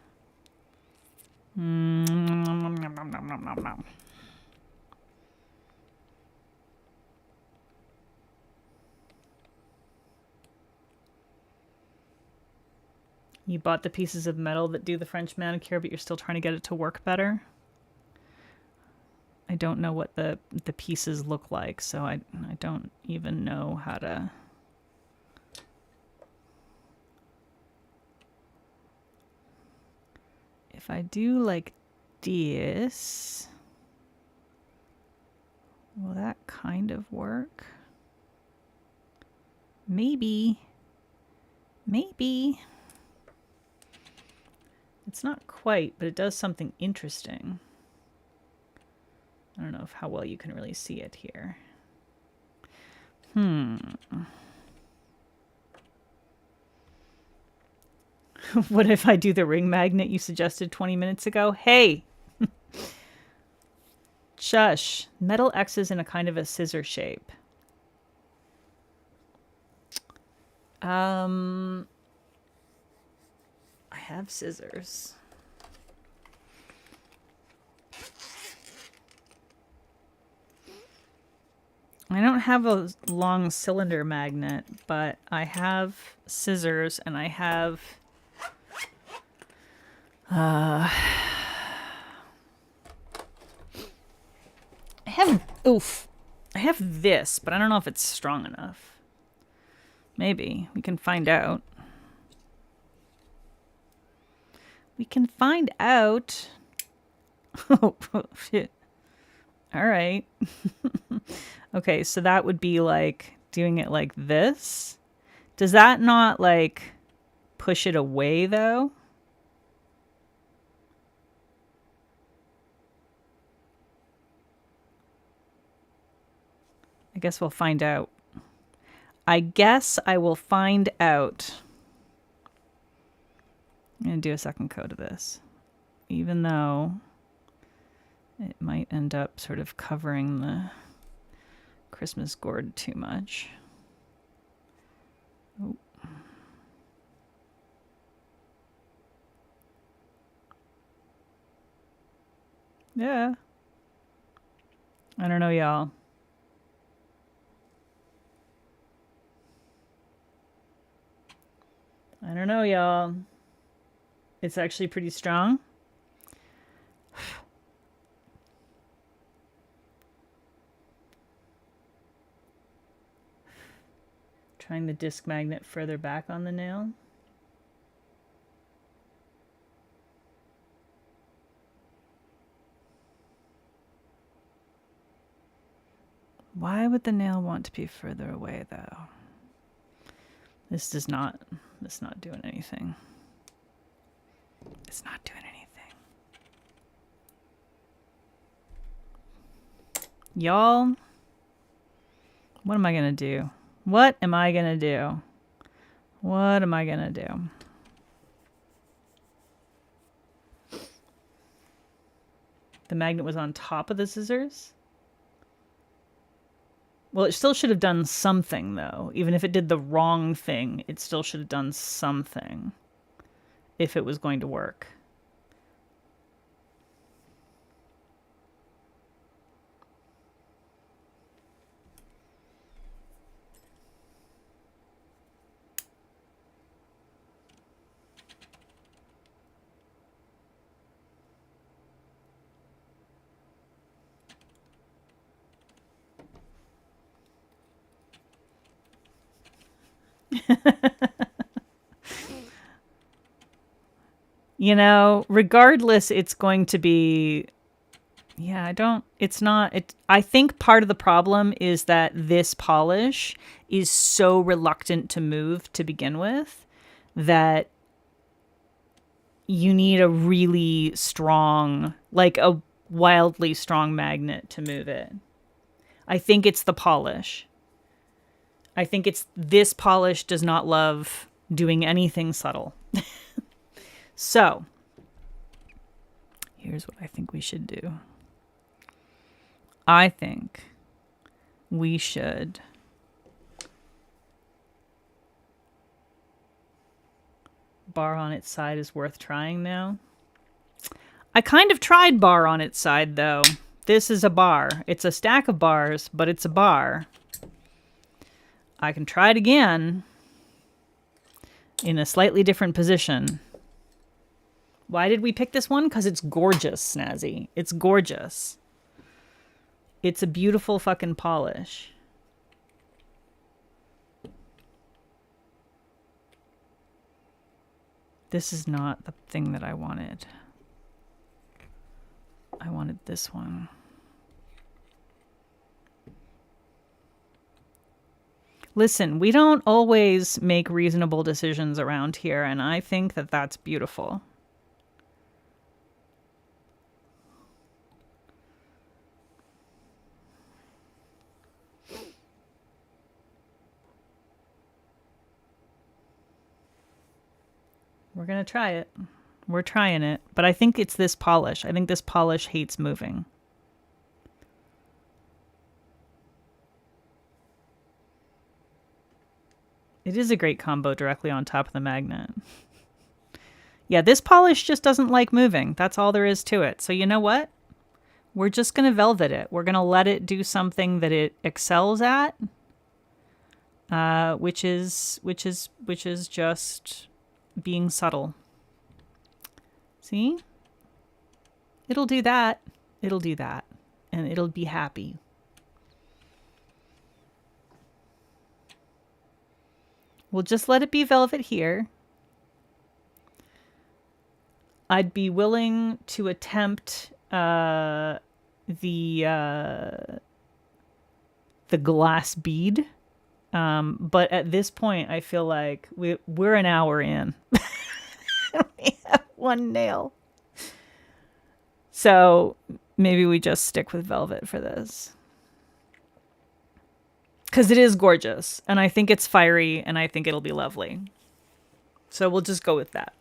You bought the pieces of metal that do the French manicure, but you're still trying to get it to work better? I don't know what the pieces look like, so I don't even know how to... If I do like this, will that kind of work? Maybe. Maybe. It's not quite, but it does something interesting. I don't know how well you can really see it here. What if I do the ring magnet you suggested 20 minutes ago? Hey! Shush. Metal X's in a kind of a scissor shape. I have scissors. I don't have a long cylinder magnet, but I have scissors and I have... I have this, but I don't know if it's strong enough. Maybe. We can find out. We can find out. Oh, shit. All right. Okay, so that would be like doing it like this. Does that not like push it away though? guess we'll find out. I guess I will find out. I'm going to do a second coat of this, even though it might end up sort of covering the Christmas gourd too much. Oh. Yeah. I don't know, y'all. I don't know, y'all. It's actually pretty strong. Trying the disc magnet further back on the nail. Why would the nail want to be further away, though? This is not doing anything. It's not doing anything. Y'all, what am I going to do? What am I going to do? What am I going to do? The magnet was on top of the scissors? Well, it still should have done something, though. Even if it did the wrong thing, it still should have done something if it was going to work. You know, regardless, it's going to be... Yeah, I think part of the problem is that this polish is so reluctant to move to begin with that you need a really strong, like a wildly strong magnet to move it. I think it's the polish. I think it's this polish does not love doing anything subtle. So, here's what I think we should do. I think we should bar on its side is worth trying now. I kind of tried bar on its side, though. This is a bar. It's a stack of bars, but it's a bar. I can try it again in a slightly different position. Why did we pick this one? Because it's gorgeous, Snazzy. It's gorgeous. It's a beautiful fucking polish. This is not the thing that I wanted. I wanted this one. Listen, we don't always make reasonable decisions around here, and I think that that's beautiful. We're going to try it. We're trying it. But I think it's this polish. I think this polish hates moving. It is a great combo directly on top of the magnet. Yeah, this polish just doesn't like moving. That's all there is to it. So you know what? We're just going to velvet it. We're going to let it do something that it excels at, which is just being subtle. See? It'll do that. It'll do that. And it'll be happy. We'll just let it be velvet here. I'd be willing to attempt the glass bead. But at this point, I feel like we're an hour in. We have one nail. So maybe we just stick with velvet for this. because it is gorgeous, and I think it's fiery, and I think it'll be lovely. So we'll just go with that.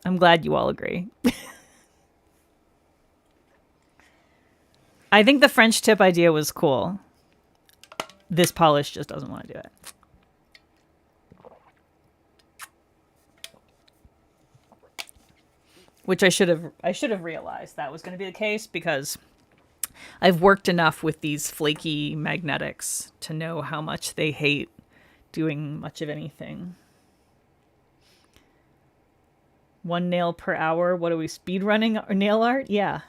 I'm glad you all agree. I think the French tip idea was cool. This polish just doesn't want to do it. Which I should have realized that was going to be the case, because I've worked enough with these flaky magnetics to know how much they hate doing much of anything. 1 nail per hour. What are we, speed running nail art? Yeah.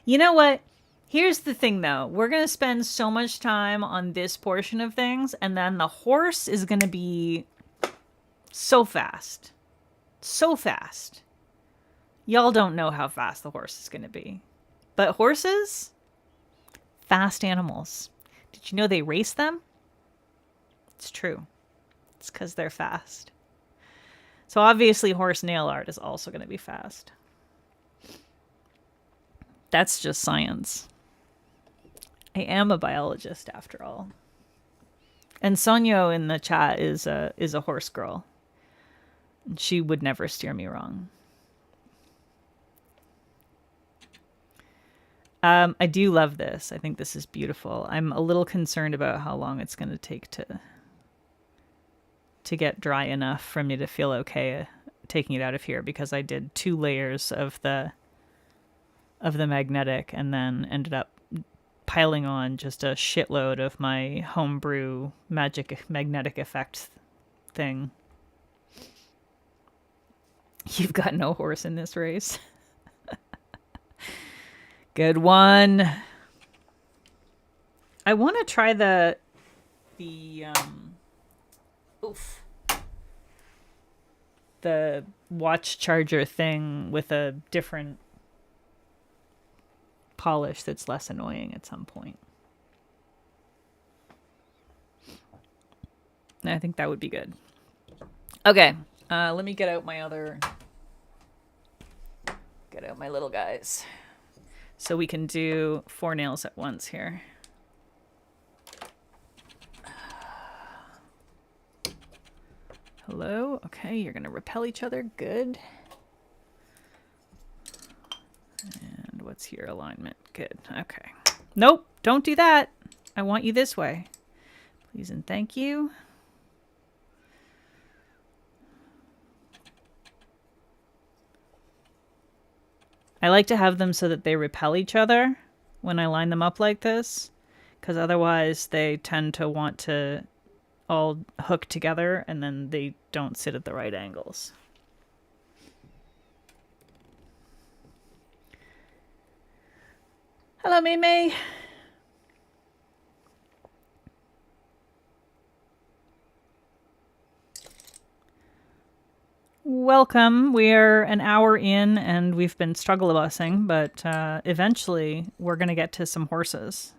You know what? Here's the thing, though. We're going to spend so much time on this portion of things, and then the horse is going to be so fast. So fast. Y'all don't know how fast the horse is going to be. But horses? Fast animals. Did you know they race them? It's true. It's because they're fast. So obviously horse nail art is also going to be fast. That's just science. I am a biologist after all. And Sonyo in the chat is a horse girl. She would never steer me wrong. I do love this. I think this is beautiful. I'm a little concerned about how long it's going to take to get dry enough for me to feel okay taking it out of here, because I did 2 layers of the magnetic and then ended up piling on just a shitload of my homebrew magic magnetic effect thing. You've got no horse in this race. Good one. I want to try the watch charger thing with a different polish that's less annoying at some point. I think that would be good. Okay, let me get out my little guys, so we can do 4 nails at once here. Hello. Okay, you're gonna repel each other. Good. And what's your alignment? Good. Okay. Nope, don't do that. I want you this way. Please and thank you. I like to have them so that they repel each other when I line them up like this, because otherwise they tend to want to all hook together and then they don't sit at the right angles. Hello, Mei Mei. Welcome. We're an hour in and we've been struggle bussing, but eventually we're going to get to some horses.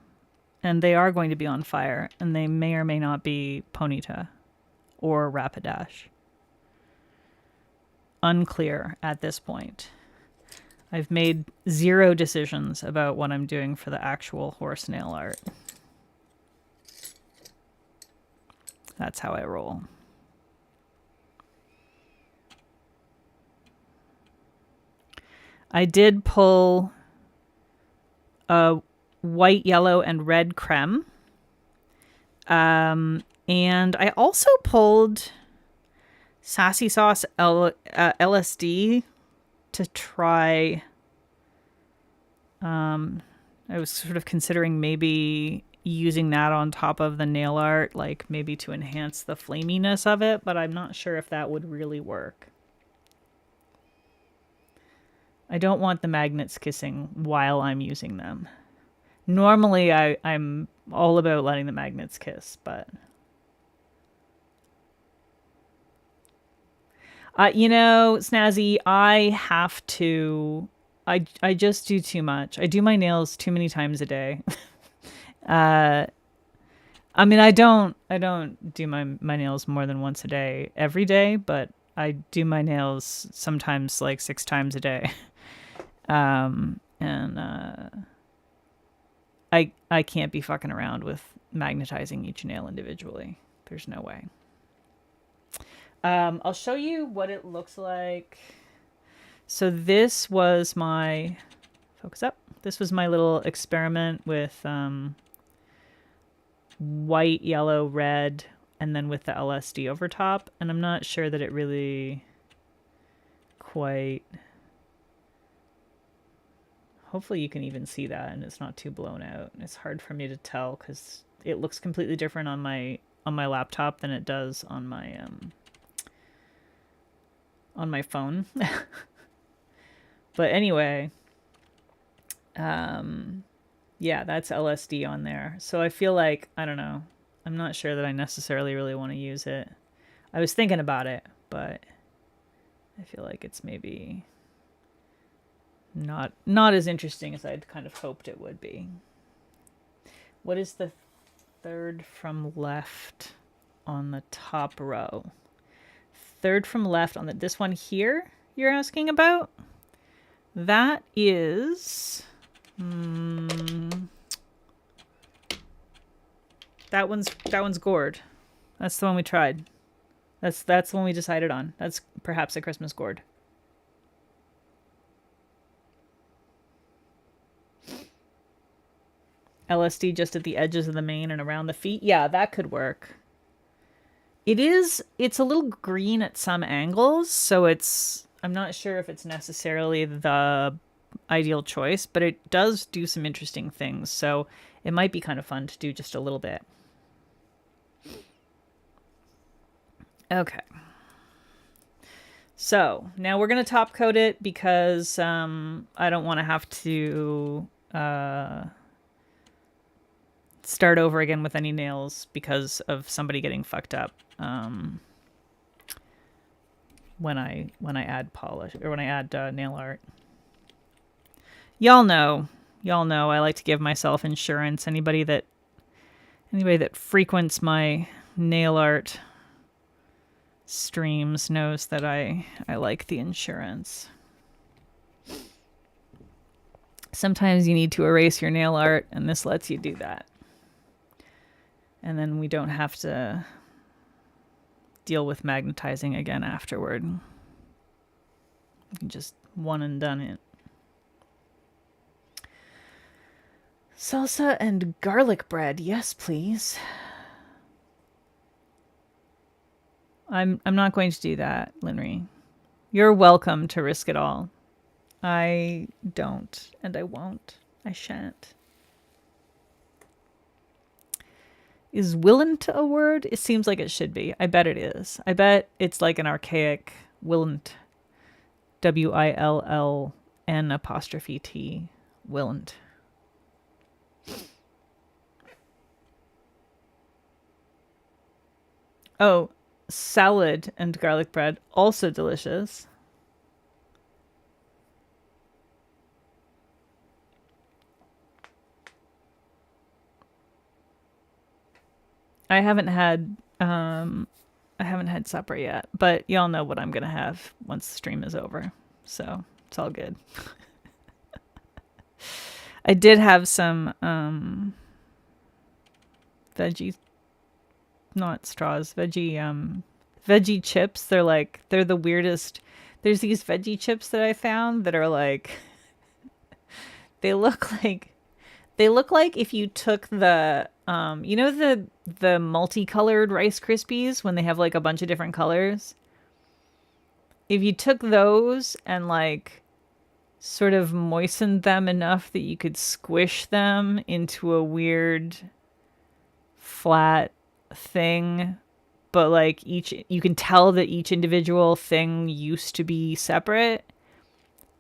And they are going to be on fire, and they may or may not be Ponyta or Rapidash. Unclear at this point. I've made 0 decisions about what I'm doing for the actual horse nail art. That's how I roll. I did pull a white, yellow, and red creme. And I also pulled Sassy Sauce LSD to try. I was sort of considering maybe using that on top of the nail art, like maybe to enhance the flaminess of it, but I'm not sure if that would really work. I don't want the magnets kissing while I'm using them. Normally, I'm all about letting the magnets kiss, but... you know, Snazzy, I have to... I just do too much. I do my nails too many times a day. I mean, I don't do my nails more than once a day every day, but I do my nails sometimes like 6 times a day. I can't be fucking around with magnetizing each nail individually. There's no way. I'll show you what it looks like. So this was my, focus up. This was my little experiment with white, yellow, red, and then with the LSD over top. And I'm not sure that it really quite... Hopefully you can even see that and it's not too blown out. It's hard for me to tell because it looks completely different on my laptop than it does on my phone. But anyway, yeah, that's LSD on there. So I feel like, I don't know, I'm not sure that I necessarily really want to use it. I was thinking about it, but I feel like it's maybe not as interesting as I'd kind of hoped it would be. What is the third from left on the top row? Third from left on this one here you're asking about? That is... that one's gourd. That's the one we tried. That's the one we decided on. That's perhaps a Christmas gourd. LSD just at the edges of the mane and around the feet. Yeah, that could work. It's a little green at some angles, so I'm not sure if it's necessarily the ideal choice, but it does do some interesting things, so it might be kind of fun to do just a little bit. Okay. So now we're going to top coat it because I don't want to have to start over again with any nails because of somebody getting fucked up when I add polish or when I add nail art. Y'all know I like to give myself insurance. Anybody that frequents my nail art streams knows that I like the insurance. Sometimes you need to erase your nail art, and this lets you do that. And then we don't have to deal with magnetizing again afterward. You can just one and done it. Salsa and garlic bread. Yes, please. I'm not going to do that, Linry. You're welcome to risk it all. I don't, and I won't. I shan't. Is willant a word? It seems like it should be. I bet it is. I bet it's like an archaic willant. WILLN''T. Willant. Oh, salad and garlic bread. Also delicious. I haven't had supper yet, but y'all know what I'm gonna have once the stream is over, so it's all good. I did have some veggie, not straws, veggie chips. They're the weirdest. There's these veggie chips that I found that are like they look like if you took the you know the multicolored Rice Krispies when they have like a bunch of different colors. If you took those and like sort of moistened them enough that you could squish them into a weird flat thing, but like you can tell that each individual thing used to be separate.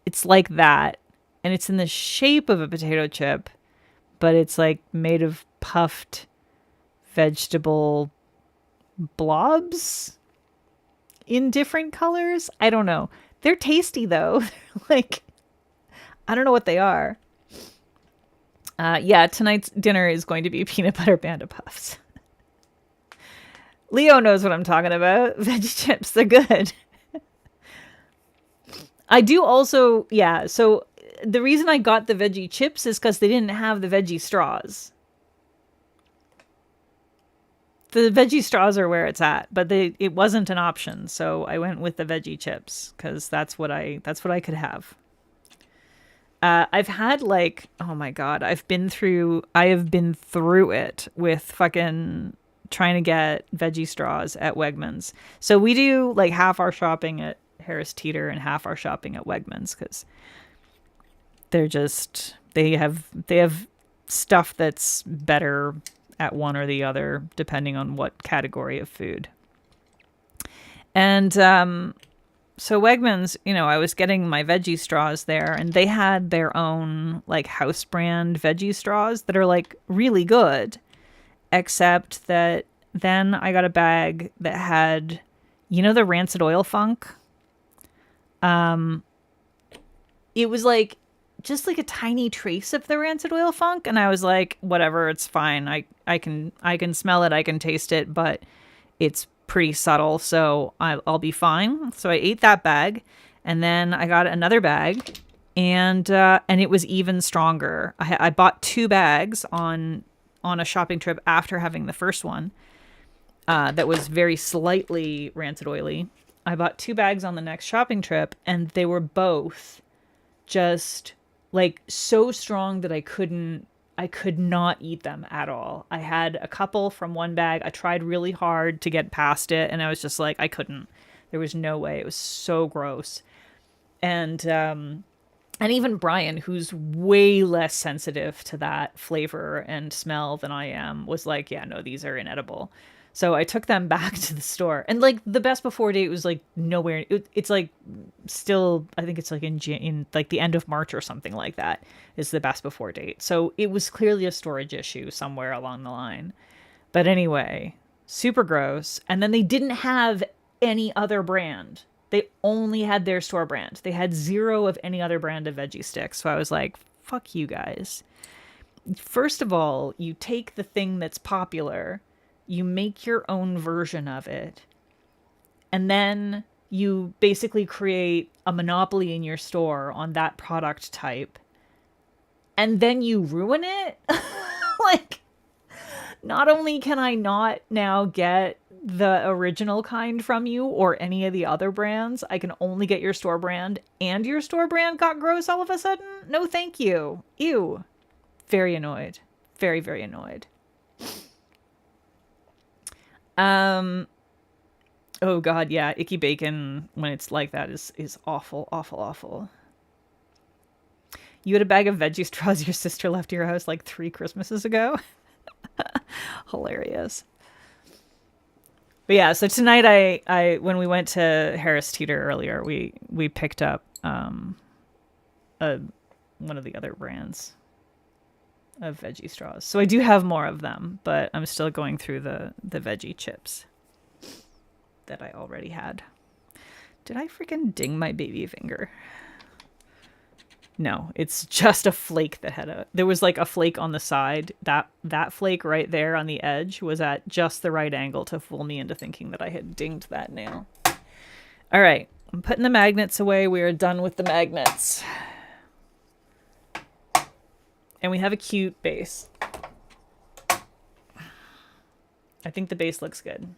It's like that, and it's in the shape of a potato chip, but it's like made of puffed vegetable blobs in different colors. I don't know. They're tasty though. Like, I don't know what they are. Yeah, tonight's dinner is going to be peanut butter panda puffs. Leo knows what I'm talking about. Veggie chips, they're good. I do also, yeah, so the reason I got the veggie chips is because they didn't have the veggie straws. The veggie straws are where it's at, but it wasn't an option, so I went with the veggie chips because that's what I could have. I've had like, oh my god, I have been through it with fucking trying to get veggie straws at Wegmans. So we do like half our shopping at Harris Teeter and half our shopping at Wegmans because they have stuff that's better at one or the other depending on what category of food. And so Wegmans, I was getting my veggie straws there, and they had their own like house brand veggie straws that are like really good, except that then I got a bag that had, the rancid oil funk. It was like just like a tiny trace of the rancid oil funk, and I was like, whatever, it's fine. I can smell it, I can taste it, but it's pretty subtle, so I'll be fine. So I ate that bag, and then I got another bag, and it was even stronger. I bought 2 bags on a shopping trip after having the first one. That was very slightly rancid oily. I bought 2 bags on the next shopping trip, and they were both just like so strong that I could not eat them at all. I had a couple from one bag. I tried really hard to get past it, and I was just like, I couldn't. There was no way. It was so gross. And even Brian, who's way less sensitive to that flavor and smell than I am, was like, yeah, no, these are inedible. So I took them back to the store, and like the best before date was like nowhere. It's like still, I think it's like in like the end of March or something like that is the best before date. So it was clearly a storage issue somewhere along the line. But anyway, super gross. And then they didn't have any other brand. They only had their store brand. They had 0 of any other brand of veggie sticks. So I was like, fuck you guys. First of all, you take the thing that's popular, you make your own version of it, and then you basically create a monopoly in your store on that product type, and then you ruin it. Like, not only can I not now get the original kind from you or any of the other brands, I can only get your store brand, and your store brand got gross all of a sudden? No, thank you. Ew. Very annoyed. Very, very annoyed. Oh god, yeah, icky bacon when it's like that is awful, awful, awful. You had a bag of veggie straws your sister left your house like 3 Christmases ago? Hilarious. But yeah, so tonight I when we went to Harris Teeter earlier, we picked up one of the other brands of veggie straws. So I do have more of them, but I'm still going through the veggie chips that I already had. Did I freaking ding my baby finger? No, it's just a flake that there was like a flake on the side. That flake right there on the edge was at just the right angle to fool me into thinking that I had dinged that nail. All right, I'm putting the magnets away. We are done with the magnets. And we have a cute base. I think the base looks good.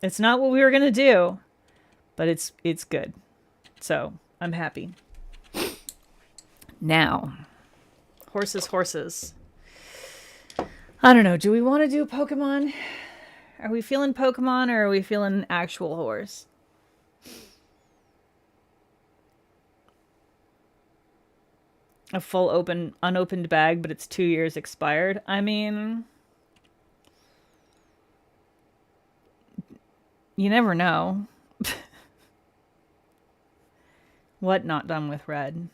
It's not what we were going to do, but it's good. So I'm happy. Now, horses. I don't know. Do we want to do Pokemon? Are we feeling Pokemon or are we feeling actual horse? A full unopened bag, but it's 2 years expired. I mean, you never know. What not done with red?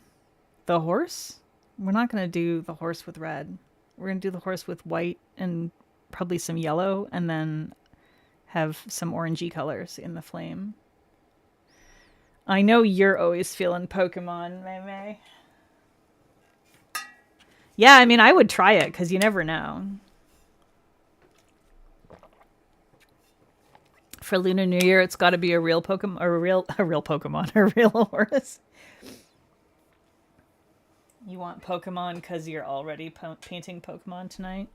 The horse? We're not going to do the horse with red. We're going to do the horse with white and probably some yellow, and then have some orangey colors in the flame. I know you're always feeling Pokemon, May May. Yeah, I mean, I would try it because you never know. For Lunar New Year, it's got to be a real Pokemon, or a real Pokemon, a real horse. You want Pokemon because you're already painting Pokemon tonight?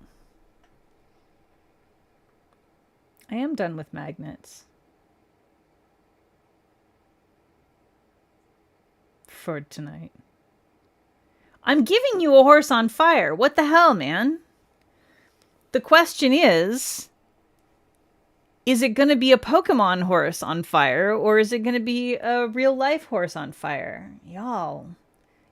I am done with magnets. For tonight. I'm giving you a horse on fire. What the hell, man? The question is it going to be a Pokemon horse on fire or is it going to be a real life horse on fire? Y'all,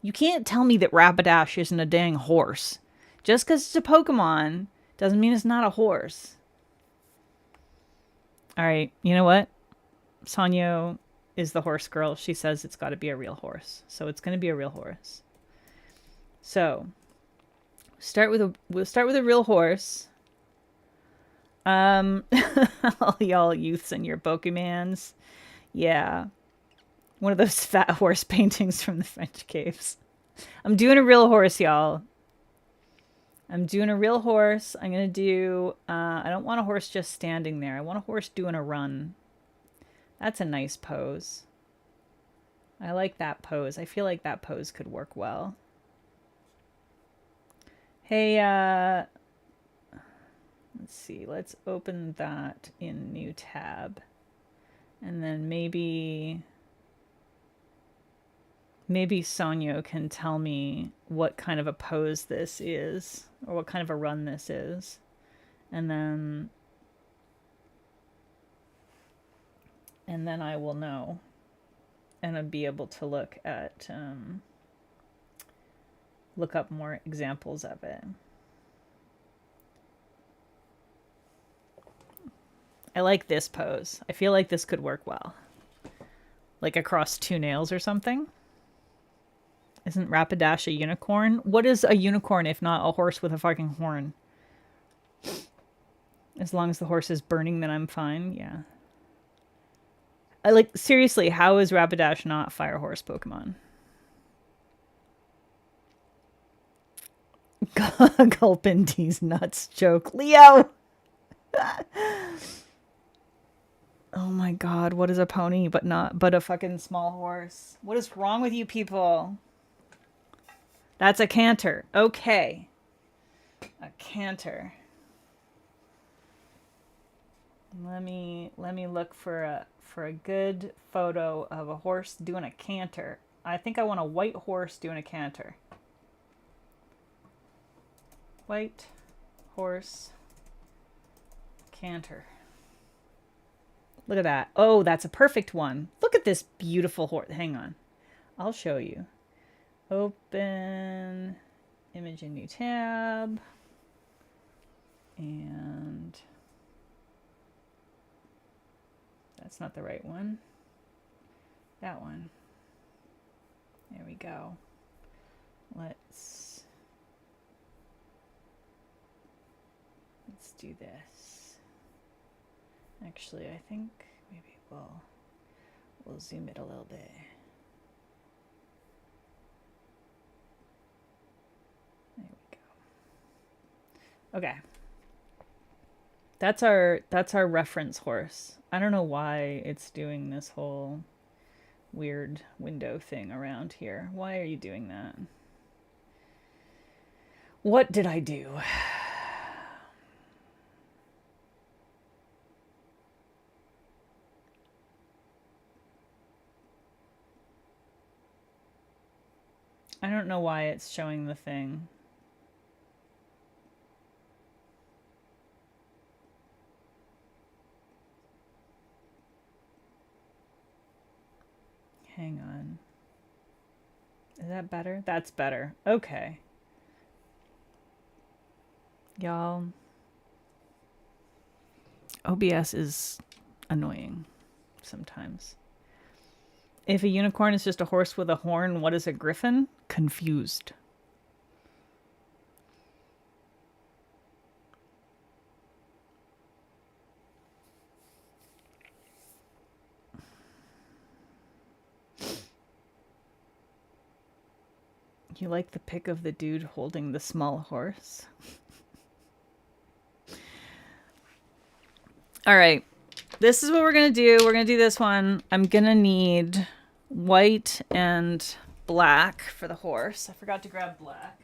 you can't tell me that Rapidash isn't a dang horse. Just because it's a Pokemon doesn't mean it's not a horse. All right, you know what? Sanyo is the horse girl. She says it's got to be a real horse. So it's going to be a real horse. So, we'll start with a real horse. All y'all youths and your Pokemans. Yeah. One of those fat horse paintings from the French caves. I'm doing a real horse, y'all. I'm doing a real horse. I'm going to do... I don't want a horse just standing there. I want a horse doing a run. That's a nice pose. I like that pose. I feel like that pose could work well. Hey, let's see. Let's open that in new tab. And then maybe Sonyo can tell me what kind of a pose this is or what kind of a run this is. And then I will know and I'll be able to look at look up more examples of it. I like this pose. I feel like this could work well. Like across two nails or something. Isn't Rapidash a unicorn? What is a unicorn if not a horse with a fucking horn? As long as the horse is burning, then I'm fine. Yeah. Seriously, how is Rapidash not Fire Horse Pokemon? Gulpin D's nuts joke. Leo! Oh my god, what is a pony but a fucking small horse? What is wrong with you people? That's a canter. Okay. A canter. Let me look for a good photo of a horse doing a canter. I think I want a white horse doing a canter. White horse canter. Look at that. Oh, that's a perfect one. Look at this beautiful horse. Hang on. I'll show you. Open image in new tab. And that's not the right one. That one. There we go. Let's do this. Actually, I think maybe we'll zoom it a little bit. There we go. Okay. That's our reference horse. I don't know why it's doing this whole weird window thing around here. Why are you doing that? What did I do? I don't know why it's showing the thing. Hang on. Is that better? That's better. Okay. Y'all. OBS is annoying sometimes. If a unicorn is just a horse with a horn, what is a griffin? Confused. You like the pic of the dude holding the small horse? All right. This is what we're going to do. We're going to do this one. I'm going to need white and black for the horse. I forgot to grab black.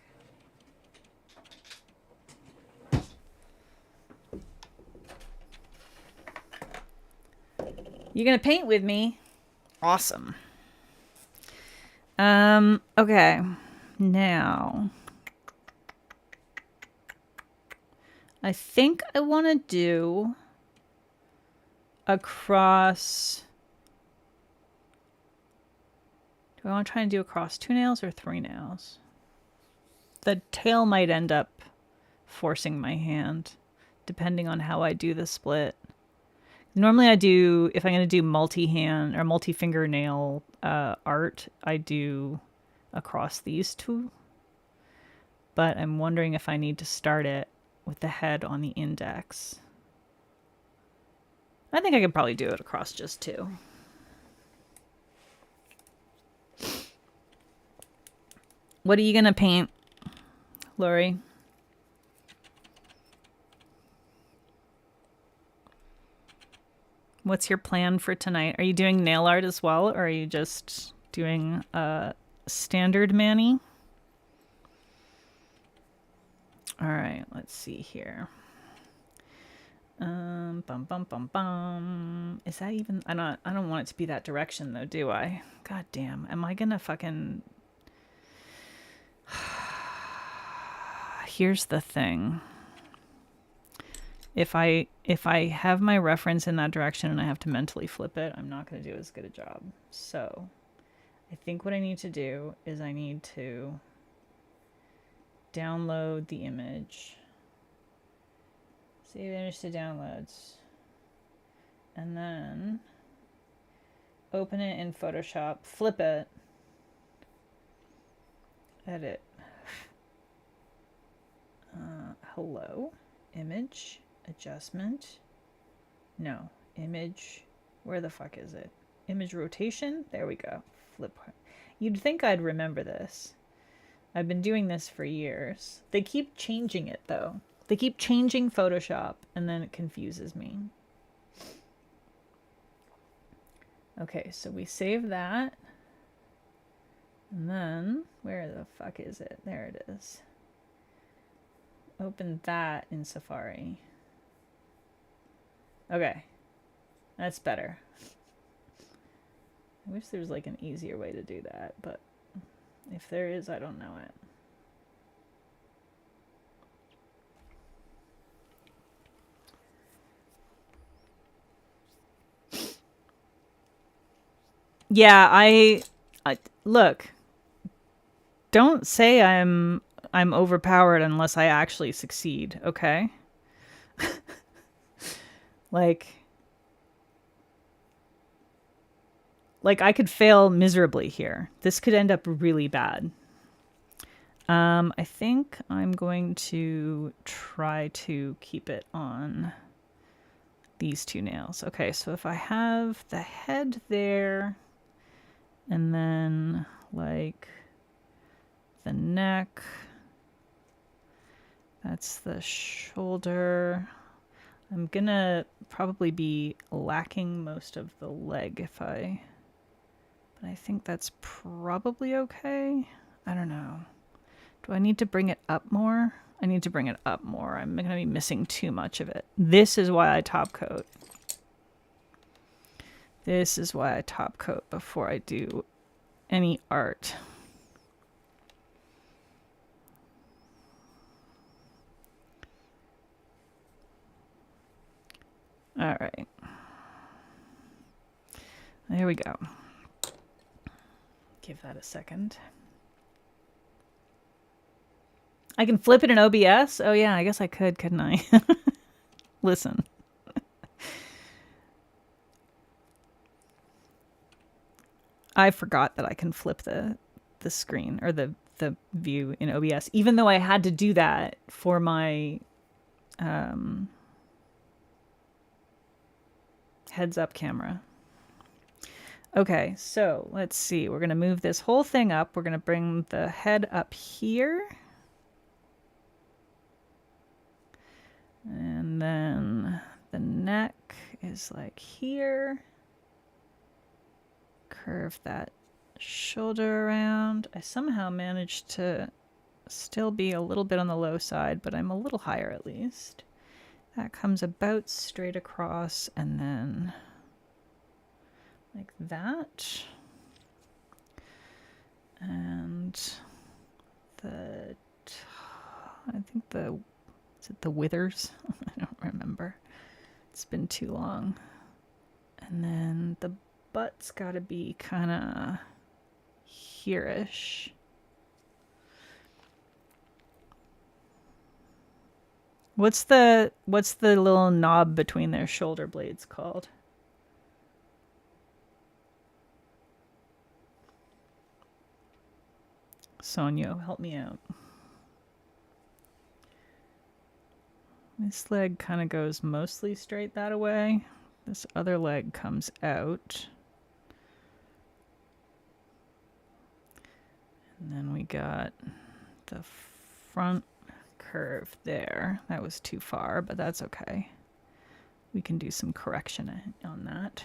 You gonna paint with me? Awesome. Okay. Now, I think I want to do across. Do I want to try and do across 2 nails or 3 nails? The tail might end up forcing my hand, depending on how I do the split. Normally I do, if I'm going to do multi-hand or multi-fingernail art, I do across these 2. But I'm wondering if I need to start it with the head on the index. I think I could probably do it across just 2. What are you going to paint, Lori? What's your plan for tonight? Are you doing nail art as well, or are you just doing standard mani? All right, let's see here. Bum bum bum bum. Is that even? I don't want it to be that direction though, do I? God damn. Am I gonna fucking? Here's the thing. If I have my reference in that direction and I have to mentally flip it, I'm not going to do as good a job. So I think what I need to do is I need to download the image, save image to downloads, and then open it in Photoshop, flip it, edit. Hello, image. Adjustment. No. Image. Where the fuck is it? Image rotation? There we go. Flip. You'd think I'd remember this. I've been doing this for years. They keep changing it though. They keep changing Photoshop and then it confuses me. Okay, so we save that. And then, where the fuck is it? There it is. Open that in Safari. Okay, that's better. I wish there was like an easier way to do that, but if there is, I don't know it. Yeah, I look. Don't say I'm overpowered unless I actually succeed, okay? Like I could fail miserably here. This could end up really bad. I think I'm going to try to keep it on these 2 nails. Okay, so if I have the head there, and then like the neck, that's the shoulder. I'm gonna probably be lacking most of the leg but I think that's probably okay. I don't know. Do I need to bring it up more? I need to bring it up more. I'm gonna be missing too much of it. This is why I top coat. This is why I top coat before I do any art. All right. There we go. Give that a second. I can flip it in OBS? Oh yeah, I guess I could, couldn't I? Listen. I forgot that I can flip the screen or the view in OBS, even though I had to do that for my heads up camera. Okay, so let's see. We're going to move this whole thing up. We're going to bring the head up here. And then the neck is like here. Curve that shoulder around. I somehow managed to still be a little bit on the low side, but I'm a little higher at least. That comes about straight across and then like that. And the, I think is it the withers? I don't remember. It's been too long. And then the butt's gotta be kind of here-ish. What's the little knob between their shoulder blades called? Sonia, help me out. This leg kind of goes mostly straight that way. This other leg comes out. And then we got the front curve there. That was too far, but that's okay. We can do some correction on that.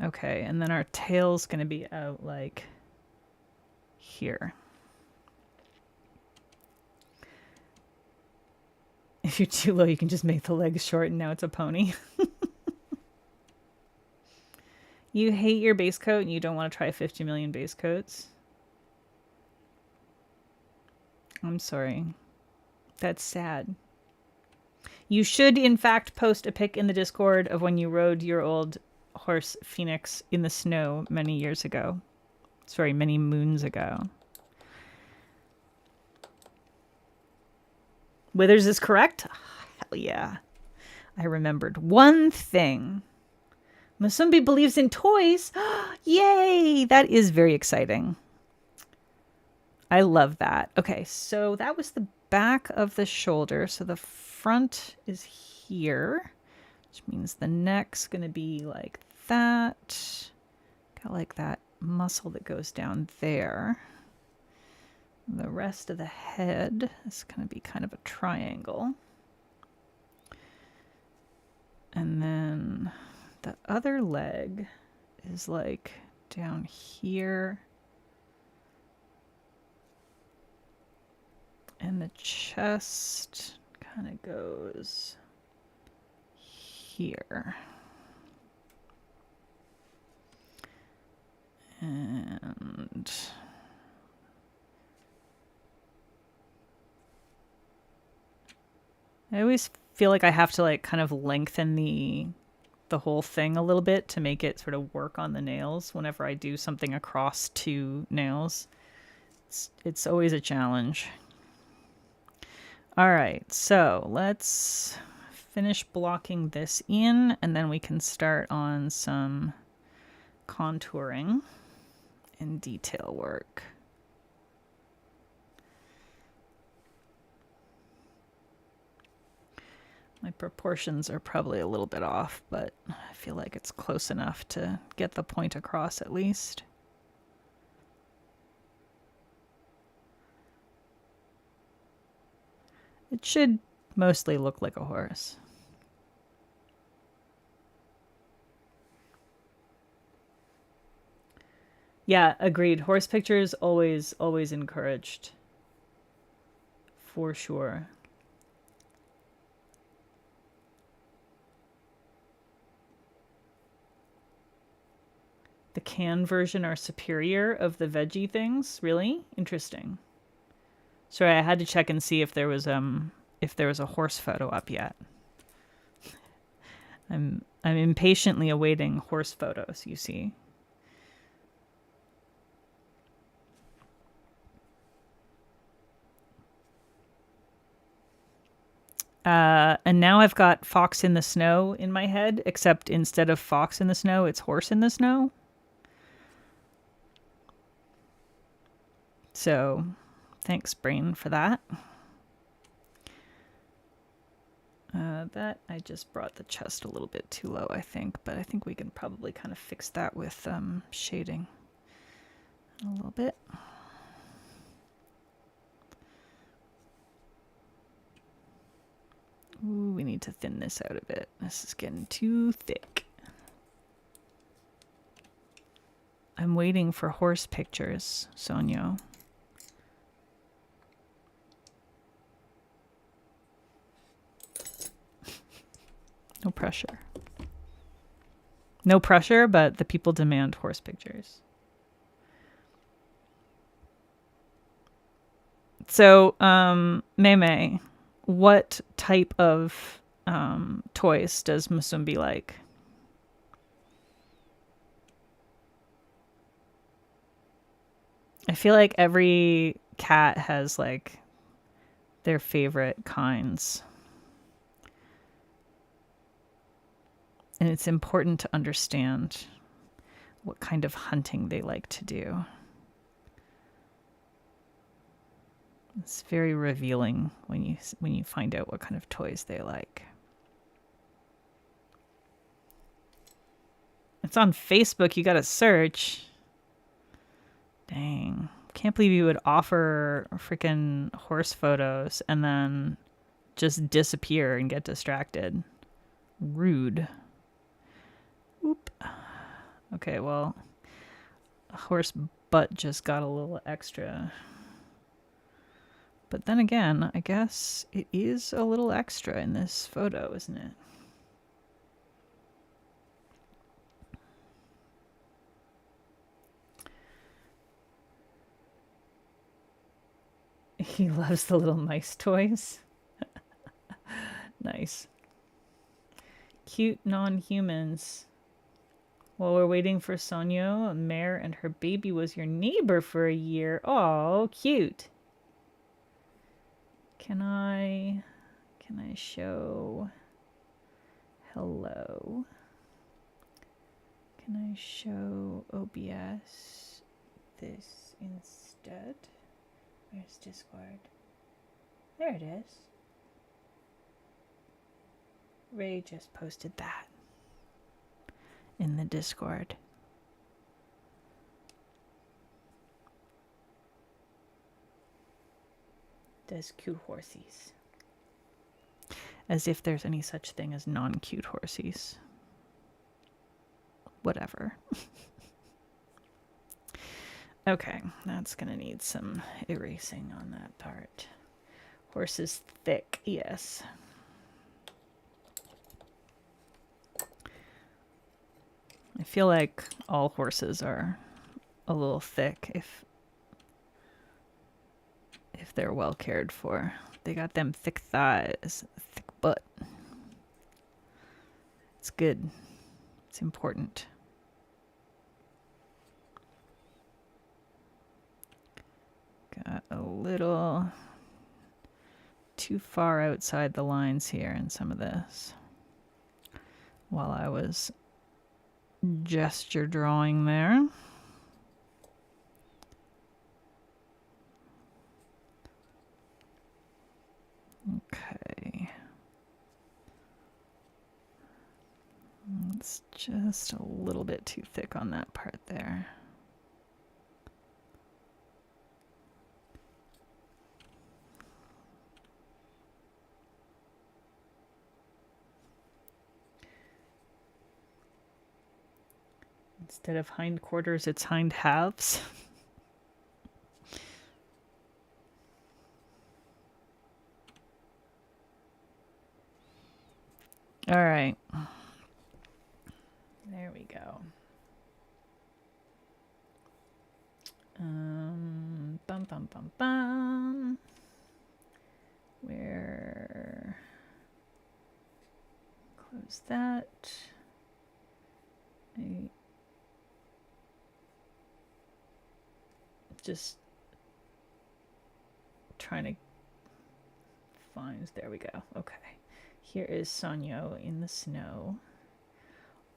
Okay, and then our tail's going to be out like here. If you're too low, you can just make the legs short and now it's a pony. You hate your base coat and you don't want to try 50 million base coats? I'm sorry. That's sad. You should, in fact, post a pic in the Discord of when you rode your old horse Phoenix in the snow many years ago. Sorry, many moons ago. Withers is correct? Oh, hell yeah. I remembered one thing. Masumbi believes in toys. Yay! That is very exciting. I love that. Okay, so that was the back of the shoulder. So the front is here, which means the neck's going to be like that. Got like that muscle that goes down there. The rest of the head is going to be kind of a triangle. And then the other leg is like down here. And the chest kind of goes here. And I always feel like I have to like kind of lengthen the whole thing a little bit to make it sort of work on the nails whenever I do something across two nails. It's always a challenge. All right, so let's finish blocking this in and then we can start on some contouring and detail work. My proportions are probably a little bit off, but I feel like it's close enough to get the point across at least. It should mostly look like a horse. Yeah, agreed. Horse pictures always encouraged. For sure. The canned version are superior of the veggie things? Really? Interesting. Sorry, I had to check and see if there was a horse photo up yet. I'm impatiently awaiting horse photos, you see. And now I've got Fox in the Snow in my head, except instead of Fox in the Snow, it's Horse in the Snow. So, thanks, brain, for that. That I just brought the chest a little bit too low, I think, but I think we can probably kind of fix that with shading a little bit. Ooh, we need to thin this out a bit. This is getting too thick. I'm waiting for horse pictures, Sonyo. No pressure. No pressure, but the people demand horse pictures. So, Mei, what type of toys does Musumbi like? I feel like every cat has like their favorite kinds. And it's important to understand what kind of hunting they like to do. It's very revealing when you find out what kind of toys they like. It's on Facebook. You got to search. Dang. Can't believe you would offer freaking horse photos and then just disappear and get distracted. Rude. Oop. Okay, well, horse butt just got a little extra. But then again, I guess it is a little extra in this photo, isn't it? He loves the little mice toys. Nice. Cute non-humans. While we're waiting for Sonyo, a mare and her baby was your neighbor for a year. Oh, cute. Can I show hello? Can I show OBS this instead? Where's Discord? There it is. Ray just posted that in the Discord. Does cute horsies. As if there's any such thing as non-cute horsies. Whatever. Okay, that's gonna need some erasing on that part. Horse is thick, yes. I feel like all horses are a little thick if they're well cared for. They got them thick thighs, thick butt. It's good. It's important. Got a little too far outside the lines here in some of this. While I was gesture drawing there. Okay. It's just a little bit too thick on that part there. Instead of hindquarters, it's hind halves. All right. There we go. Bum bum bum bum. Where? Close that. I just trying to find. There we go. Okay. Here is Sonyo in the snow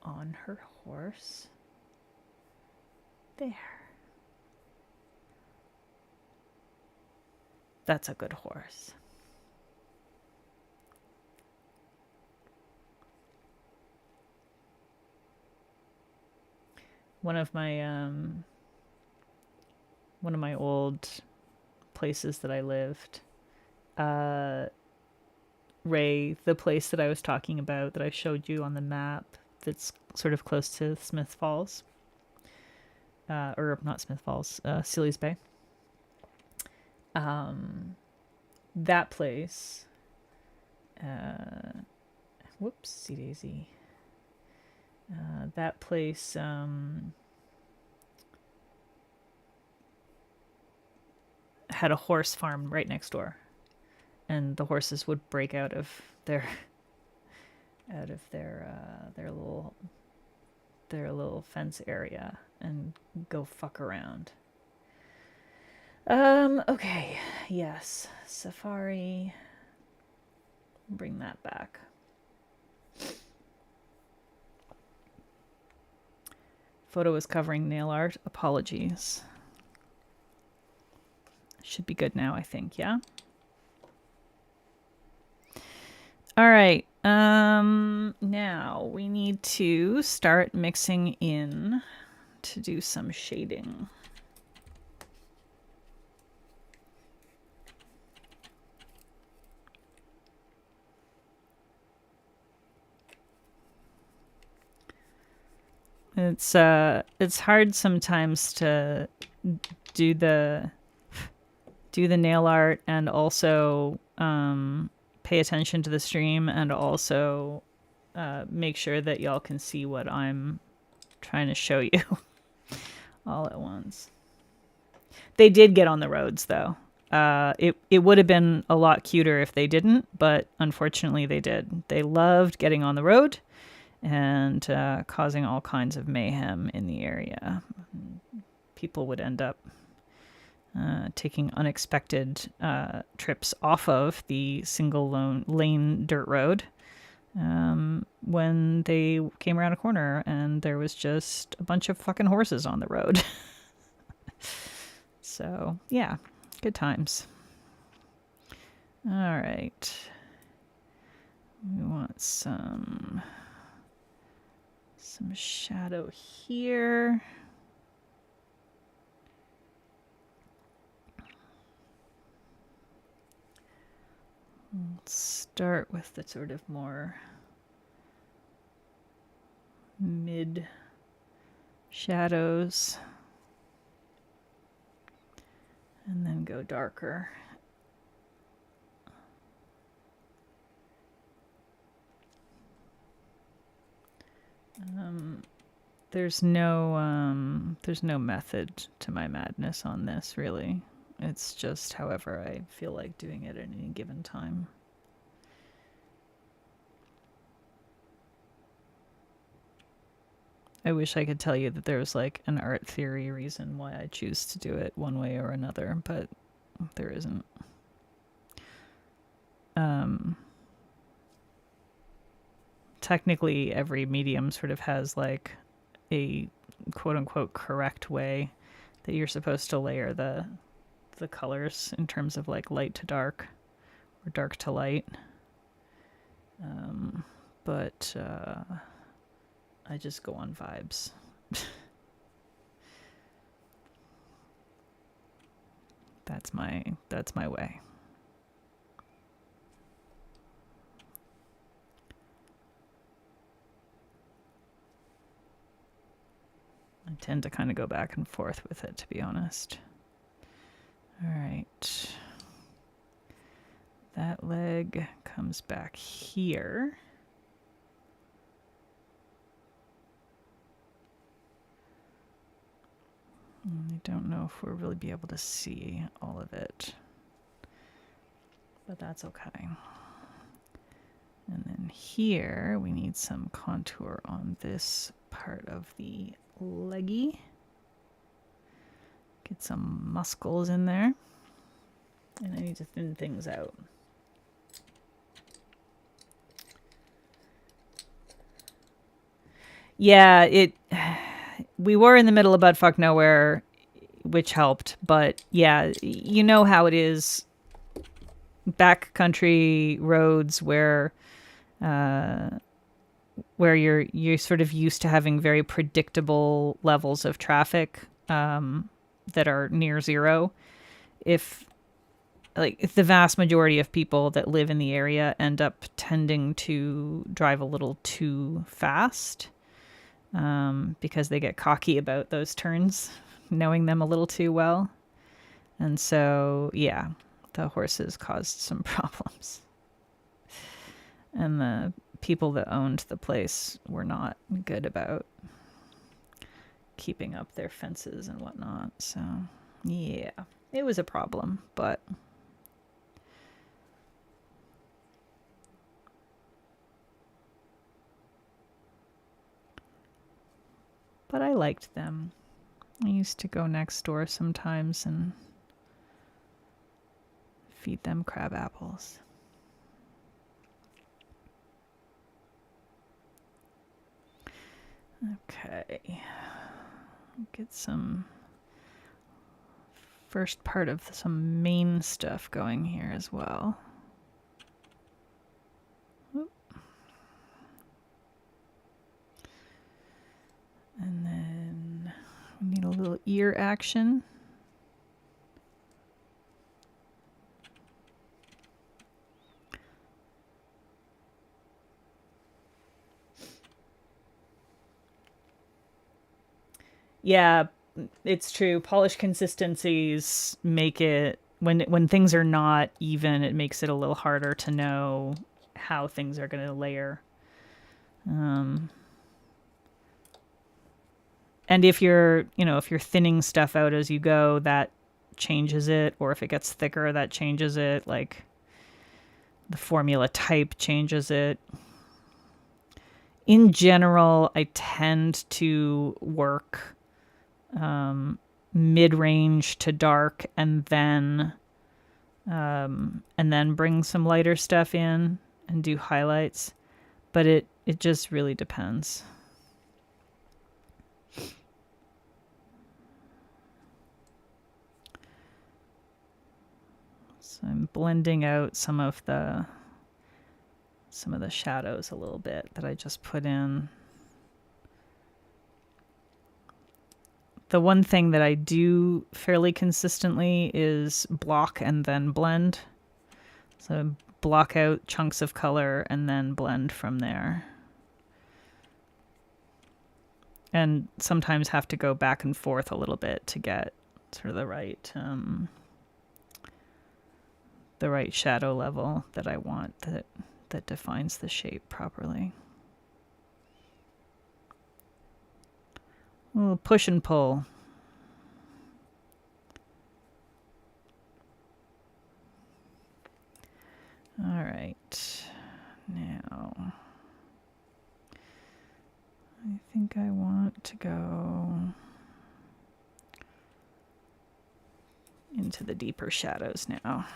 on her horse. There. That's a good horse. One of my old places that I lived, Ray, the place that I was talking about that I showed you on the map that's sort of close to Smith Falls. or not Smith Falls, Sealy's Bay. That place, whoopsie daisy. That place had a horse farm right next door, and the horses would break out of their little fence area and go fuck around. Okay, yes, safari. Bring that back. Photo is covering nail art. Apologies. Should be good now, I think, yeah? All right. Now we need to start mixing in to do some shading. It's hard sometimes to do the nail art and also pay attention to the stream and also make sure that y'all can see what I'm trying to show you all at once. They did get on the roads though. It would have been a lot cuter if they didn't, but unfortunately they did. They loved getting on the road and causing all kinds of mayhem in the area. People would end up taking unexpected trips off of the single lane dirt road when they came around a corner and there was just a bunch of fucking horses on the road. So, yeah, good times. All right. We want some shadow here. Let's start with the sort of more mid shadows and then go darker. There's no method to my madness on this, really. It's just however I feel like doing it at any given time. I wish I could tell you that there's like an art theory reason why I choose to do it one way or another, but there isn't. Technically, every medium sort of has like a quote-unquote correct way that you're supposed to layer the colors in terms of like light to dark or dark to light. But I just go on vibes. That's my way. I tend to kind of go back and forth with it, to be honest. All right. That leg comes back here. I don't know if we'll really be able to see all of it, but that's okay. And then here we need some contour on this part of the leggy. Get some muscles in there. And I need to thin things out. Yeah, we were in the middle of buttfuck nowhere, which helped, but yeah, you know how it is. Backcountry roads where you're sort of used to having very predictable levels of traffic that are near zero. If the vast majority of people that live in the area end up tending to drive a little too fast, because they get cocky about those turns, knowing them a little too well. And so, yeah, the horses caused some problems. And the people that owned the place were not good about keeping up their fences and whatnot. So, yeah, it was a problem, but I liked them. I used to go next door sometimes and feed them crab apples. Okay. Get some first part of some main stuff going here as well. Oop. And then we need a little ear action. Yeah, it's true. Polish consistencies make it when things are not even, it makes it a little harder to know how things are going to layer. And if you're, if you're thinning stuff out as you go, that changes it, or if it gets thicker, that changes it. Like the formula type changes it. In general, I tend to work mid-range to dark and then bring some lighter stuff in and do highlights, but it just really depends. So I'm blending out some of the shadows a little bit that I just put in. The one thing that I do fairly consistently is block and then blend. So block out chunks of color and then blend from there. And sometimes have to go back and forth a little bit to get sort of the right shadow level that I want that defines the shape properly. A little push and pull. All right. Now, I think I want to go into the deeper shadows now.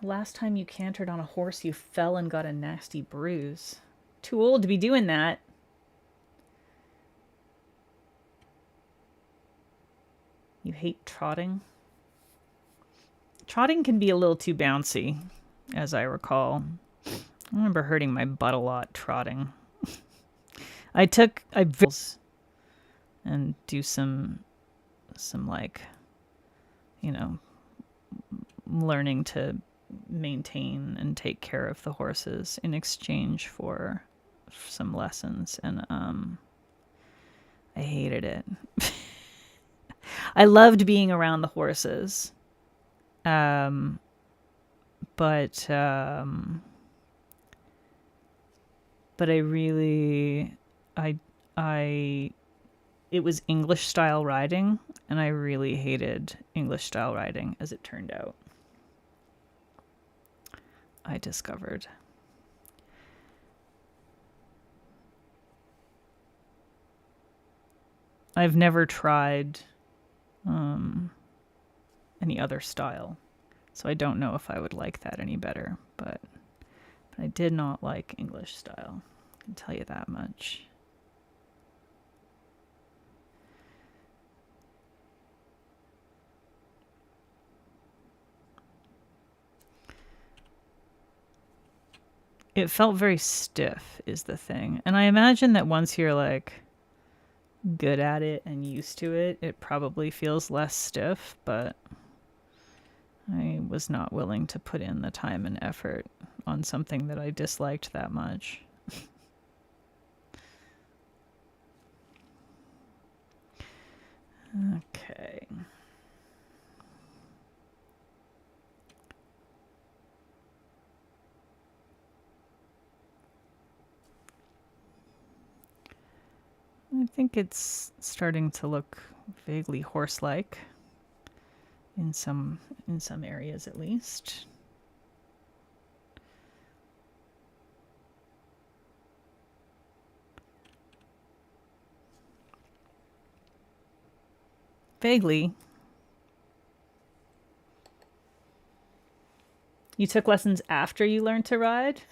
Last time you cantered on a horse, you fell and got a nasty bruise. Too old to be doing that. You hate trotting? Trotting can be a little too bouncy, as I recall. I remember hurting my butt a lot trotting. I and do some like, learning to maintain and take care of the horses in exchange for some lessons, and I hated it. I loved being around the horses, but I really it was English style riding, and I really hated English style riding, as it turned out. I discovered. I've never tried any other style, so I don't know if I would like that any better, but I did not like English style. I can tell you that much. it felt very stiff is the thing. And I imagine that once you're like good at it and used to it, it probably feels less stiff, but I was not willing to put in the time and effort on something that I disliked that much. Okay. I think it's starting to look vaguely horse-like in some areas at least. Vaguely. You took lessons after you learned to ride?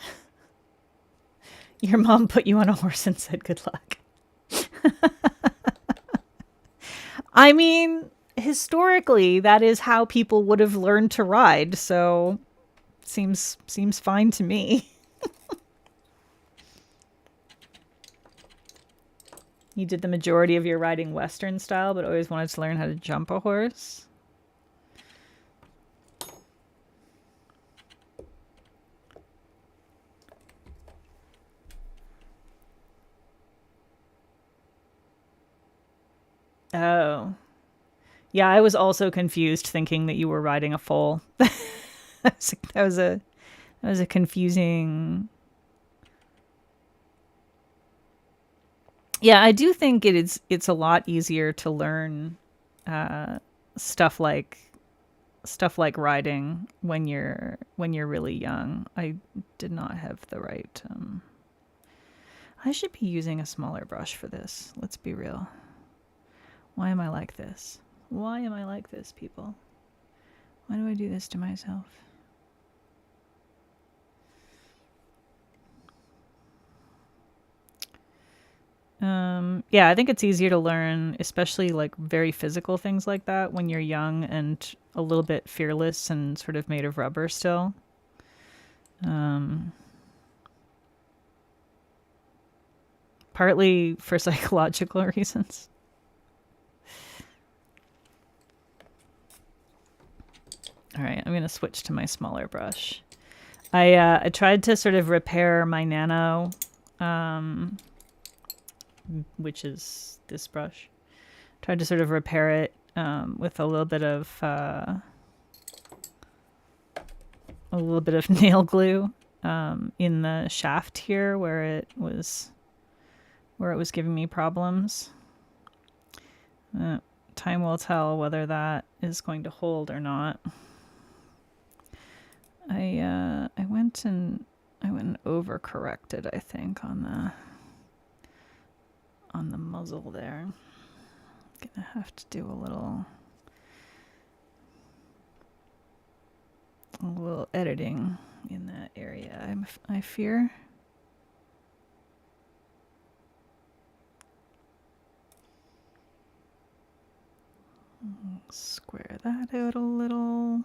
Your mom put you on a horse and said good luck. I mean, historically, that is how people would have learned to ride, so seems fine to me. You did the majority of your riding Western style, but always wanted to learn how to jump a horse. Oh. Yeah, I was also confused thinking that you were riding a foal. that was a confusing. Yeah, I do think it's a lot easier to learn stuff like riding when you're really young. I did not have the right I should be using a smaller brush for this. Let's be real. Why am I like this? Why am I like this, people? Why do I do this to myself? Yeah, I think it's easier to learn, especially like very physical things like that when you're young and a little bit fearless and sort of made of rubber still. Partly for psychological reasons. All right, I'm going to switch to my smaller brush. I tried to sort of repair my nano, which is this brush. Tried to sort of repair it with a little bit of nail glue in the shaft here where it was giving me problems. Time will tell whether that is going to hold or not. I went and overcorrected, I think, on the muzzle there. I'm gonna have to do a little editing in that area, I fear. Square that out a little.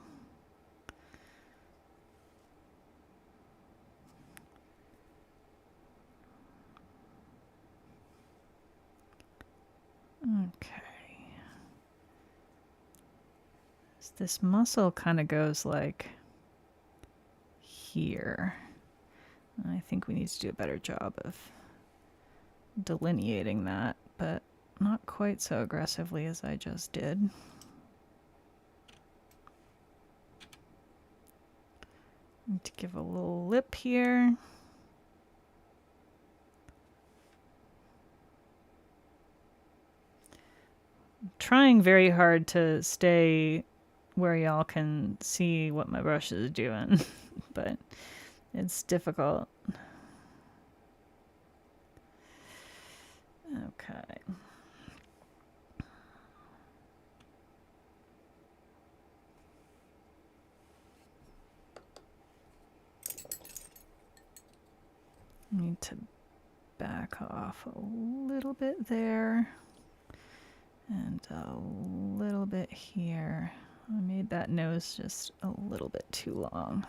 Okay. This muscle kind of goes like here. I think we need to do a better job of delineating that, but not quite so aggressively as I just did. Need to give a little lip here. I'm trying very hard to stay where y'all can see what my brush is doing, but it's difficult. Okay. Need to back off a little bit there and a little bit here. I made that nose just a little bit too long.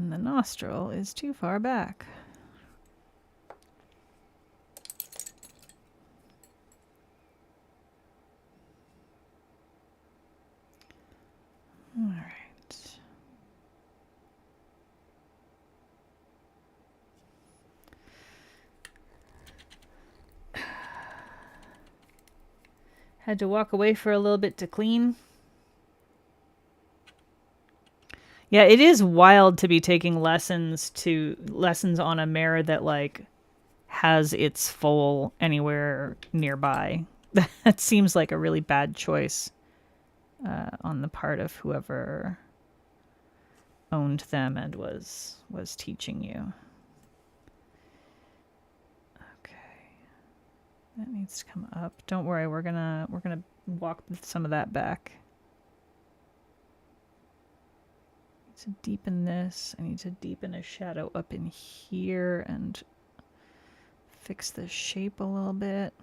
And the nostril is too far back. All right. Had to walk away for a little bit to clean. Yeah, it is wild to be taking lessons on a mare that like has its foal anywhere nearby. That seems like a really bad choice on the part of whoever owned them and was teaching you. Okay, that needs to come up. Don't worry, we're gonna walk some of that back. To deepen this, I need to deepen a shadow up in here and fix the shape a little bit.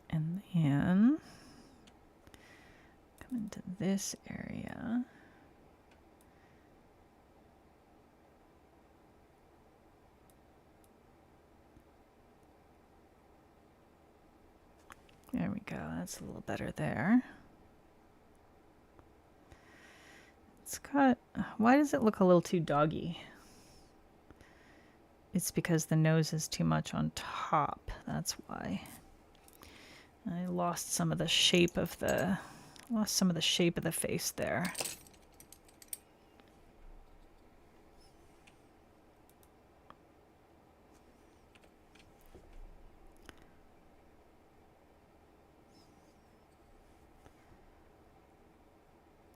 And then come into this area. There we go. That's a little better there. It's got... Why does it look a little too doggy? It's because the nose is too much on top. That's why. I lost some of the shape of the... face there.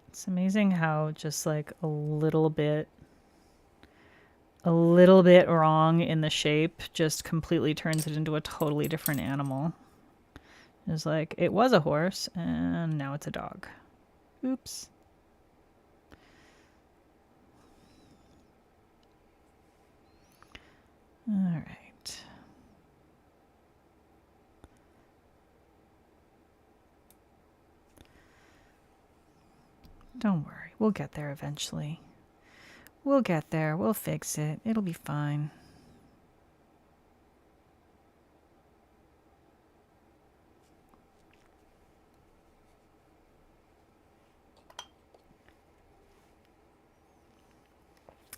It's amazing how just like a little bit wrong in the shape just completely turns it into a totally different animal. It's like, it was a horse and now it's a dog. Oops. All right. Don't worry, we'll get there eventually. We'll get there, we'll fix it, it'll be fine.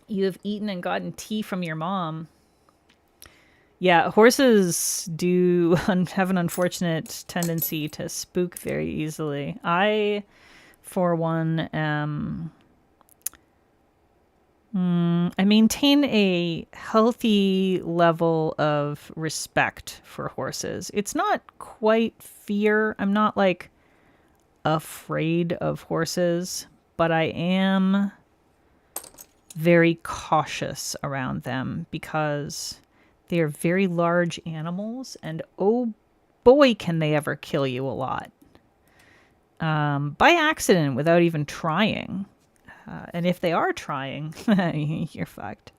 You have eaten and gotten tea from your mom. Yeah, horses do have an unfortunate tendency to spook very easily. I, for one, I maintain a healthy level of respect for horses. It's not quite fear. I'm not like afraid of horses, but I am very cautious around them because they are very large animals, and oh boy, can they ever kill you a lot. By accident, without even trying. And if they are trying, you're fucked.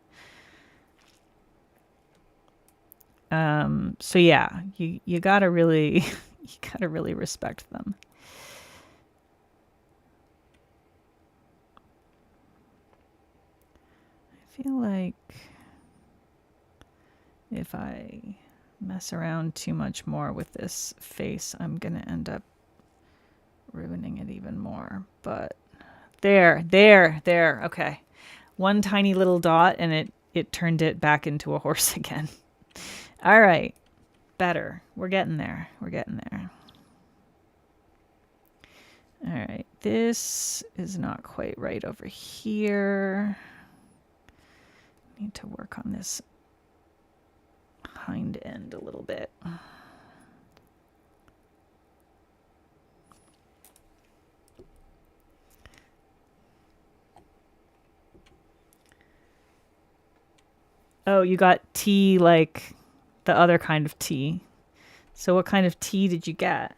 So yeah, you gotta really respect them. I feel like if I mess around too much more with this face, I'm gonna end up ruining it even more. But there. Okay. One tiny little dot and it turned it back into a horse again. All right. Better. We're getting there. All right. This is not quite right over here. Need to work on this hind end a little bit. Oh, you got tea like the other kind of tea. So what kind of tea did you get?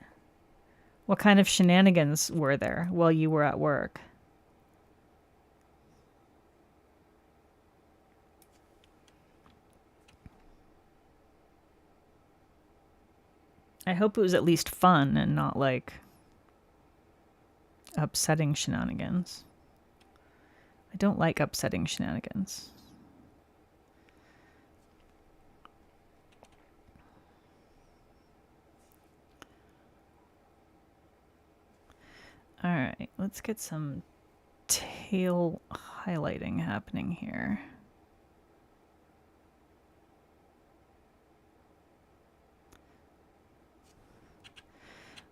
What kind of shenanigans were there while you were at work? I hope it was at least fun and not like upsetting shenanigans. I don't like upsetting shenanigans. All right, let's get some tail highlighting happening here.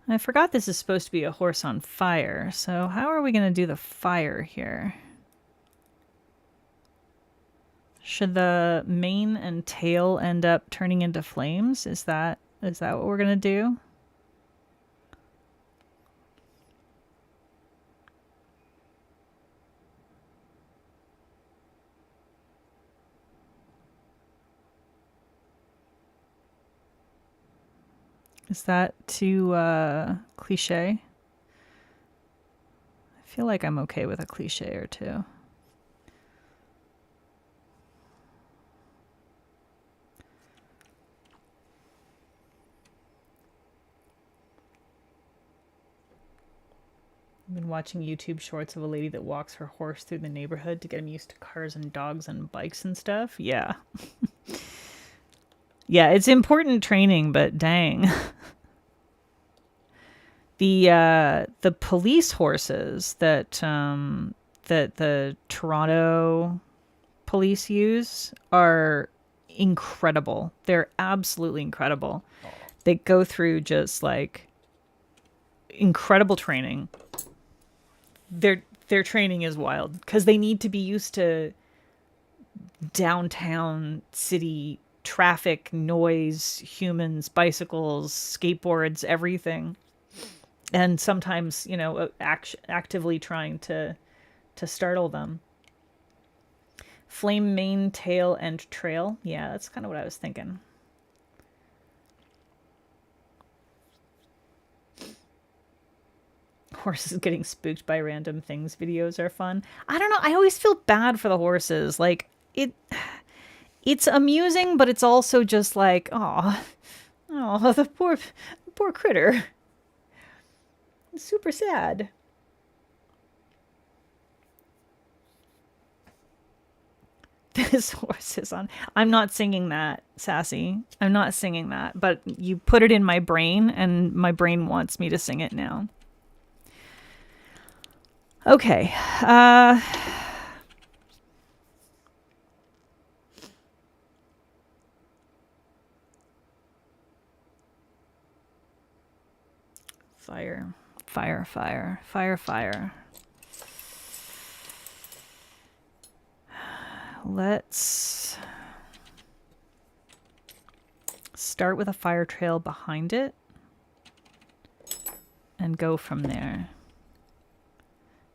I forgot this is supposed to be a horse on fire, so how are we going to do the fire here? Should the mane and tail end up turning into flames? Is that what we're going to do? Is that too cliche? I feel like I'm okay with a cliche or two. I've been watching YouTube shorts of a lady that walks her horse through the neighborhood to get him used to cars and dogs and bikes and stuff. Yeah. Yeah, it's important training, but dang. The police horses that the Toronto police use are incredible. They're absolutely incredible. They go through just like incredible training. Their training is wild because they need to be used to downtown city traffic, noise, humans, bicycles, skateboards, everything. And sometimes, you know, actively trying to startle them. Flame, mane, tail, and trail. Yeah, that's kind of what I was thinking. Horses getting spooked by random things videos are fun. I don't know. I always feel bad for the horses. Like, it's amusing, but it's also just like, oh, the poor critter. It's super sad. This horse is on. I'm not singing that, Sassy. I'm not singing that, but you put it in my brain, and my brain wants me to sing it now. Okay. Fire. Fire, fire. Fire, fire. Let's start with a fire trail behind it and go from there.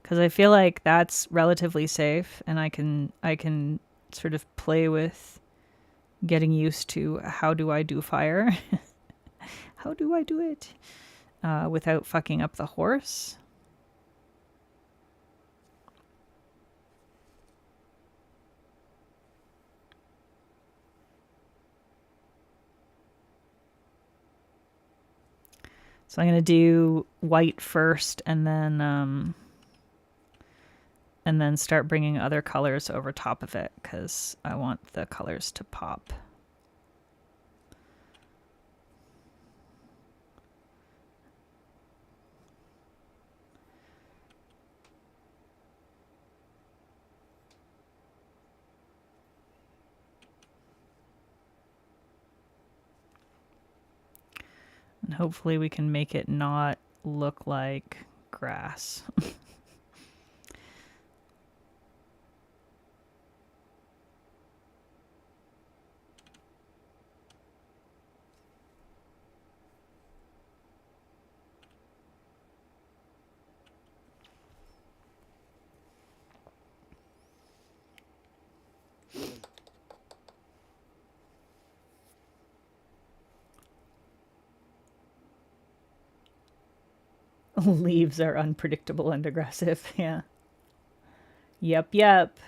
Because I feel like that's relatively safe, and I can sort of play with getting used to how do I do fire. How do I do it without fucking up the horse. So I'm going to do white first, and then start bringing other colors over top of it because I want the colors to pop. And hopefully we can make it not look like grass. Leaves are unpredictable and aggressive. Yeah. Yep.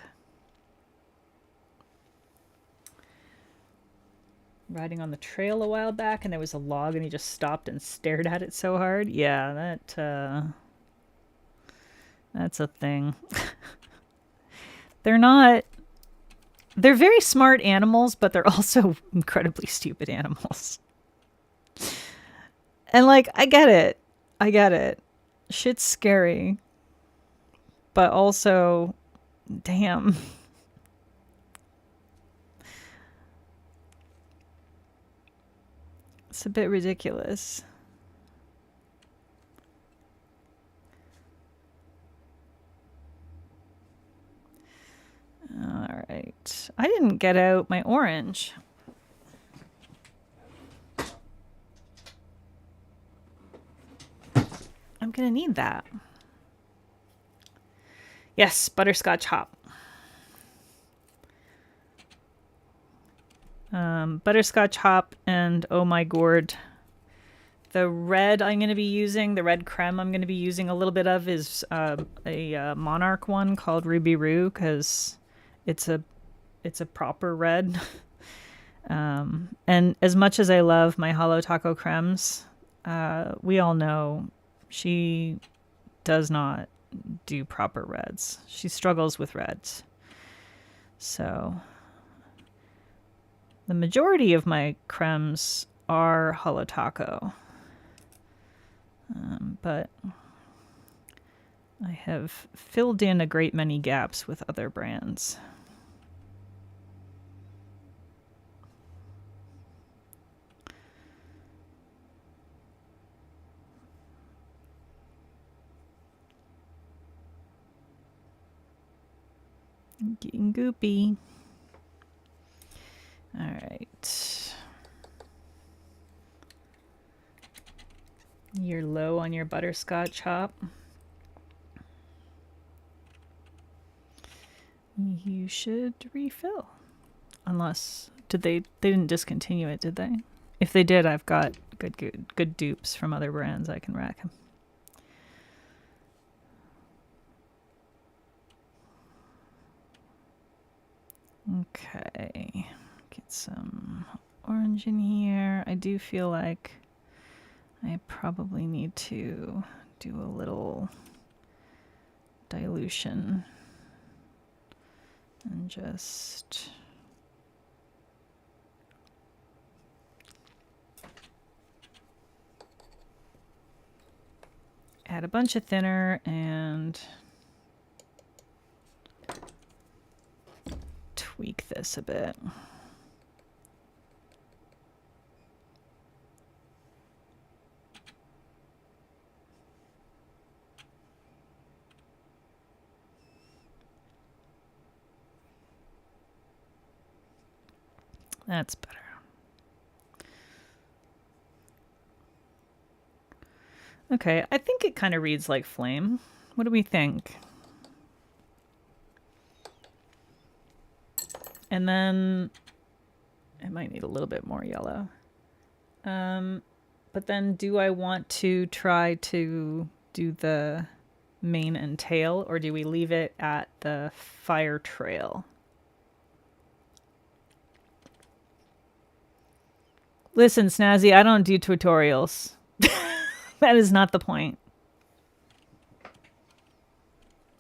riding on the trail a while back and there was a log and he just stopped and stared at it so hard. Yeah, that's a thing. They're very smart animals, but they're also incredibly stupid animals. And like, I get it. Shit's scary. But also, damn. It's a bit ridiculous. All right. I didn't get out my orange. I'm going to need that. Yes, butterscotch hop. Butterscotch hop and oh my gourd. The red I'm going to be using, the red creme I'm going to be using a little bit of is a Monarch one called Ruby Roo because it's a proper red. And as much as I love my Holo Taco cremes, we all know she does not do proper reds. She struggles with reds. So the majority of my cremes are Holo Taco. But I have filled in a great many gaps with other brands. Getting goopy. All right. You're low on your butterscotch hop. You should refill. Unless, they didn't discontinue it, did they? If they did, I've got good dupes from other brands I can rack. Okay, get some orange in here. I do feel like I probably need to do a little dilution and just add a bunch of thinner and tweak this a bit. That's better. Okay, I think it kind of reads like flame. What do we think? And then it might need a little bit more yellow. But then do I want to try to do the mane and tail, or do we leave it at the fire trail? Listen, Snazzy, I don't do tutorials. That is not the point.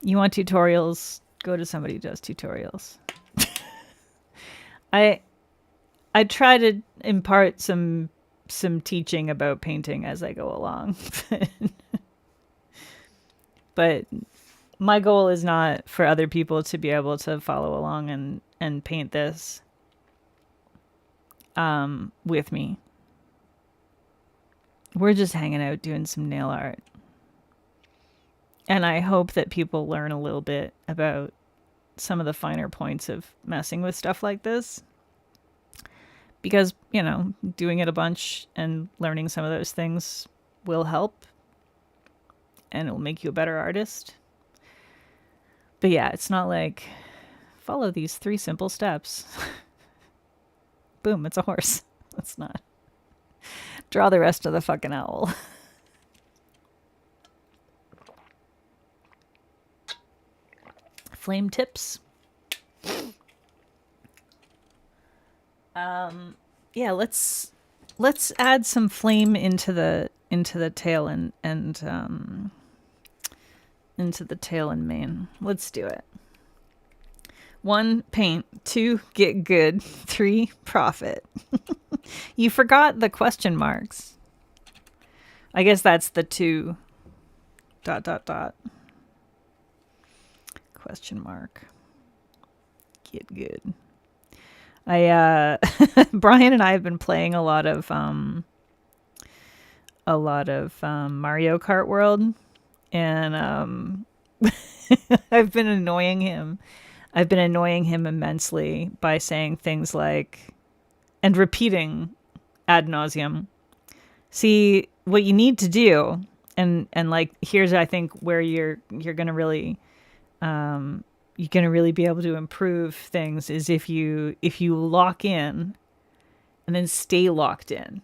You want tutorials? Go to somebody who does tutorials. I try to impart some teaching about painting as I go along. But my goal is not for other people to be able to follow along and paint this with me. We're just hanging out doing some nail art. And I hope that people learn a little bit about some of the finer points of messing with stuff like this. Because, you know, doing it a bunch and learning some of those things will help. And it will make you a better artist. But yeah, it's not like, follow these 3 simple steps. Boom, it's a horse. That's not. Draw the rest of the fucking owl. Flame tips. Yeah, let's add some flame into the tail and into the tail and mane. Let's do it. 1, paint. 2, get good. 3, profit. You forgot the question marks. I guess that's the 2 ... question mark. Get good. Brian and I have been playing a lot of Mario Kart World, and I've been annoying him. I've been annoying him immensely by saying things like, and repeating ad nauseum. See, what you need to do, and like, here's, I think, where you're gonna really you're gonna really be able to improve things, is if you lock in and then stay locked in.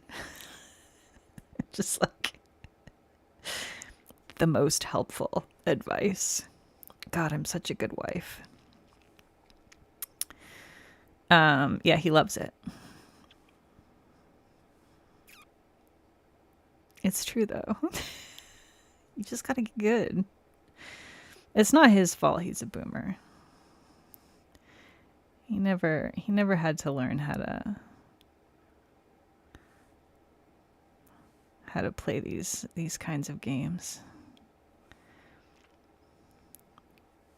Just like the most helpful advice. God, I'm such a good wife. Yeah, he loves it. It's true though. You just gotta get good. It's not his fault he's a boomer. He never had to learn how to play these kinds of games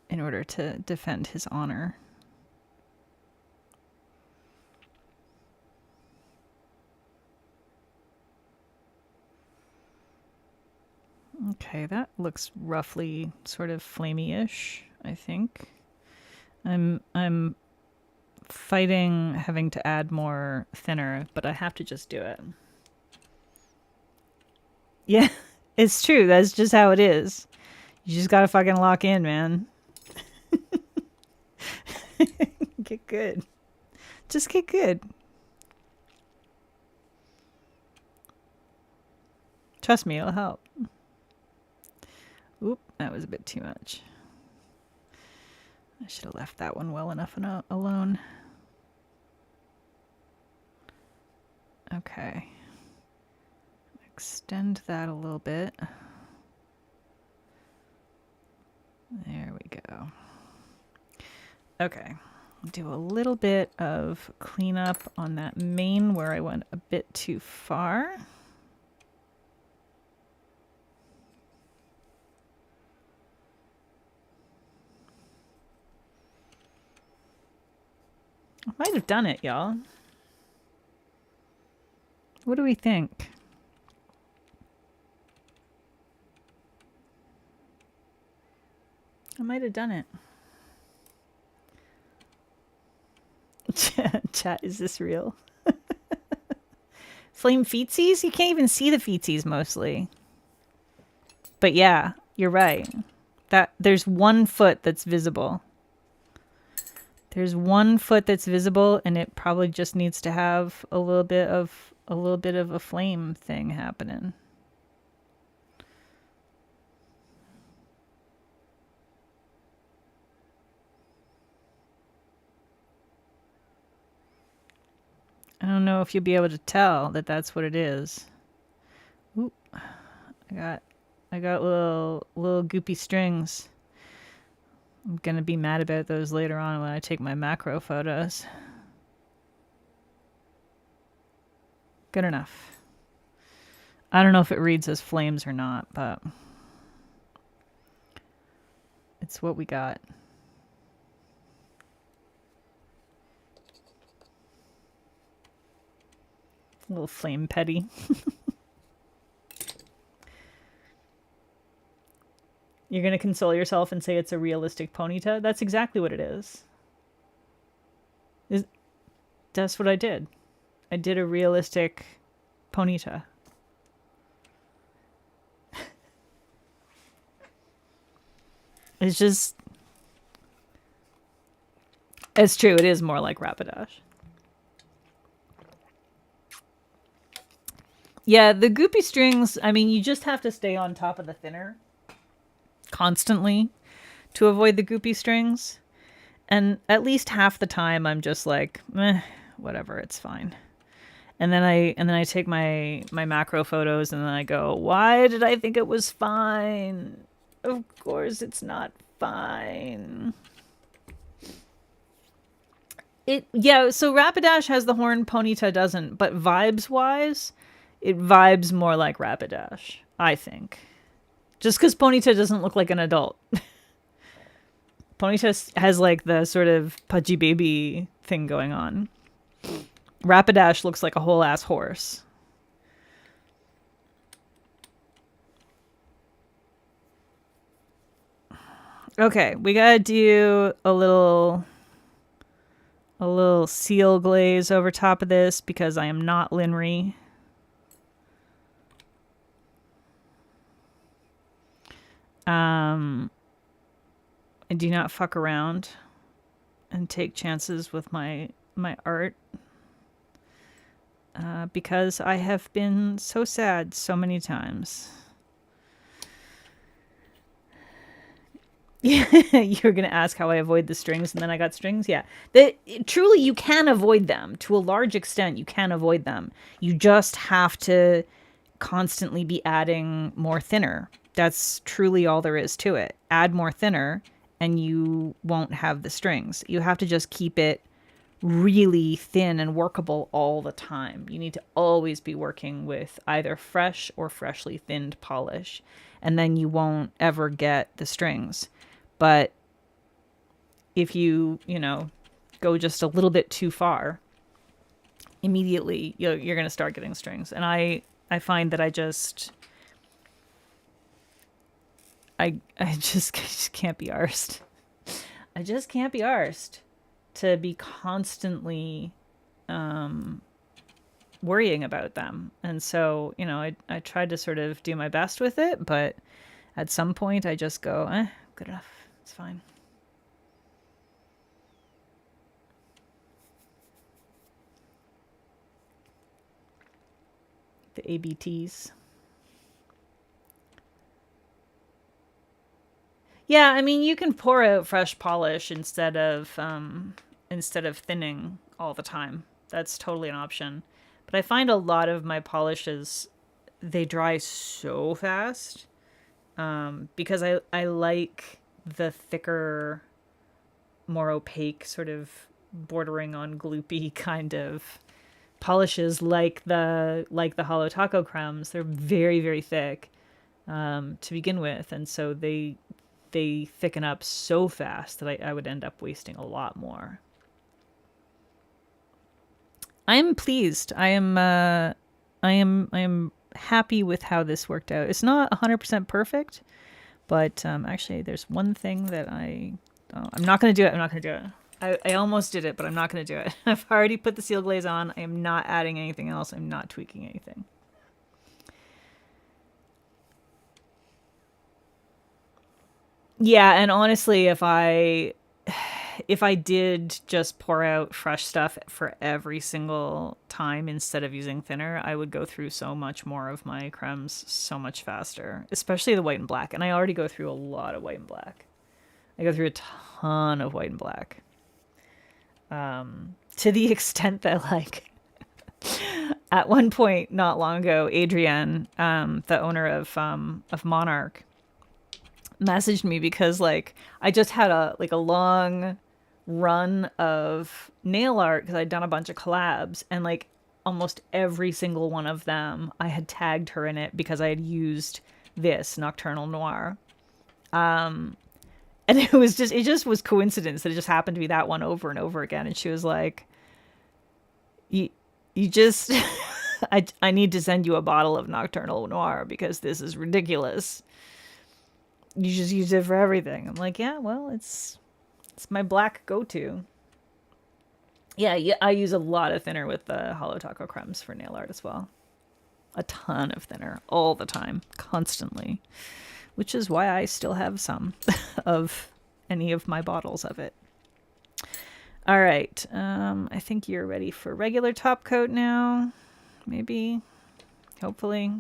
in order to defend his honor. Okay, that looks roughly sort of flamey-ish, I think. I'm fighting having to add more thinner, but I have to just do it. Yeah, it's true. That's just how it is. You just gotta fucking lock in, man. Get good. Just get good. Trust me, it'll help. Oop, that was a bit too much. I should have left that one well enough alone. Okay. Extend that a little bit. There we go. Okay. Do a little bit of cleanup on that mane where I went a bit too far. I might have done it, y'all. What do we think? I might have done it. Chat, is this real? Flame feetsies? You can't even see the feetsies mostly. But yeah, you're right. That there's 1 foot that's visible. There's 1 foot that's visible, and it probably just needs to have a little bit of a flame thing happening. I don't know if you'll be able to tell that that's what it is. Oop. I got little goopy strings. I'm gonna be mad about those later on when I take my macro photos. Good enough. I don't know if it reads as flames or not, but it's what we got. A little flame petty. You're going to console yourself and say it's a realistic Ponyta? That's exactly what it is. That's what I did. I did a realistic Ponyta. It's just... It's true, it is more like Rapidash. Yeah, the goopy strings, I mean, you just have to stay on top of the thinner constantly to avoid the goopy strings. And at least half the time I'm just like, whatever, it's fine. And then I take my macro photos, and then I go, why did I think it was fine? Of course it's not fine. So Rapidash has the horn, Ponyta doesn't, but vibes wise, it vibes more like Rapidash, I think. Just because Ponyta doesn't look like an adult. Ponyta has like the sort of pudgy baby thing going on. Rapidash looks like a whole ass horse. Okay, we gotta do a little seal glaze over top of this because I am not Linry. I do not fuck around and take chances with my art because I have been so sad so many times. You were going to ask how I avoid the strings, and then I got strings. Yeah. Truly, you can avoid them. To a large extent, you can avoid them. You just have to constantly be adding more thinner. That's truly all there is to it. Add more thinner, and you won't have the strings. You have to just keep it really thin and workable all the time. You need to always be working with either fresh or freshly thinned polish, and then you won't ever get the strings. But if you go just a little bit too far, immediately you're going to start getting strings. And I find that I just can't be arsed. I just can't be arsed to be constantly worrying about them. And so, I tried to sort of do my best with it, but at some point I just go, good enough. It's fine. The ABTs. Yeah, I mean, you can pour out fresh polish instead of thinning all the time. That's totally an option. But I find a lot of my polishes, they dry so fast because I like the thicker, more opaque, sort of bordering on gloopy kind of polishes, like the hollow taco crumbs. They're very, very thick to begin with, and so they thicken up so fast that I would end up wasting a lot more. I am pleased. I am happy with how this worked out. It's not 100% perfect, but actually there's one thing that I'm not going to do it. I'm not going to do it. I almost did it, but I'm not going to do it. I've already put the seal glaze on. I am not adding anything else. I'm not tweaking anything. Yeah, and honestly, if I did just pour out fresh stuff for every single time instead of using thinner, I would go through so much more of my cremes so much faster, especially the white and black. And I already go through a lot of white and black. I go through a ton of white and black. To the extent that, like, at one point not long ago, Adrienne, the owner of Monarch, messaged me because, like, I just had a long run of nail art because I'd done a bunch of collabs, and like almost every single one of them I had tagged her in it because I had used this Nocturnal Noir. And it just was coincidence that it just happened to be that one over and over again. And she was like, you just I need to send you a bottle of Nocturnal Noir because this is ridiculous. You just use it for everything. I'm like, yeah, well, it's my black go-to. Yeah, I use a lot of thinner with the Hollow Taco Crumbs for nail art as well. A ton of thinner all the time, constantly, which is why I still have some of any of my bottles of it. All right, I think you're ready for regular top coat now. Maybe, hopefully.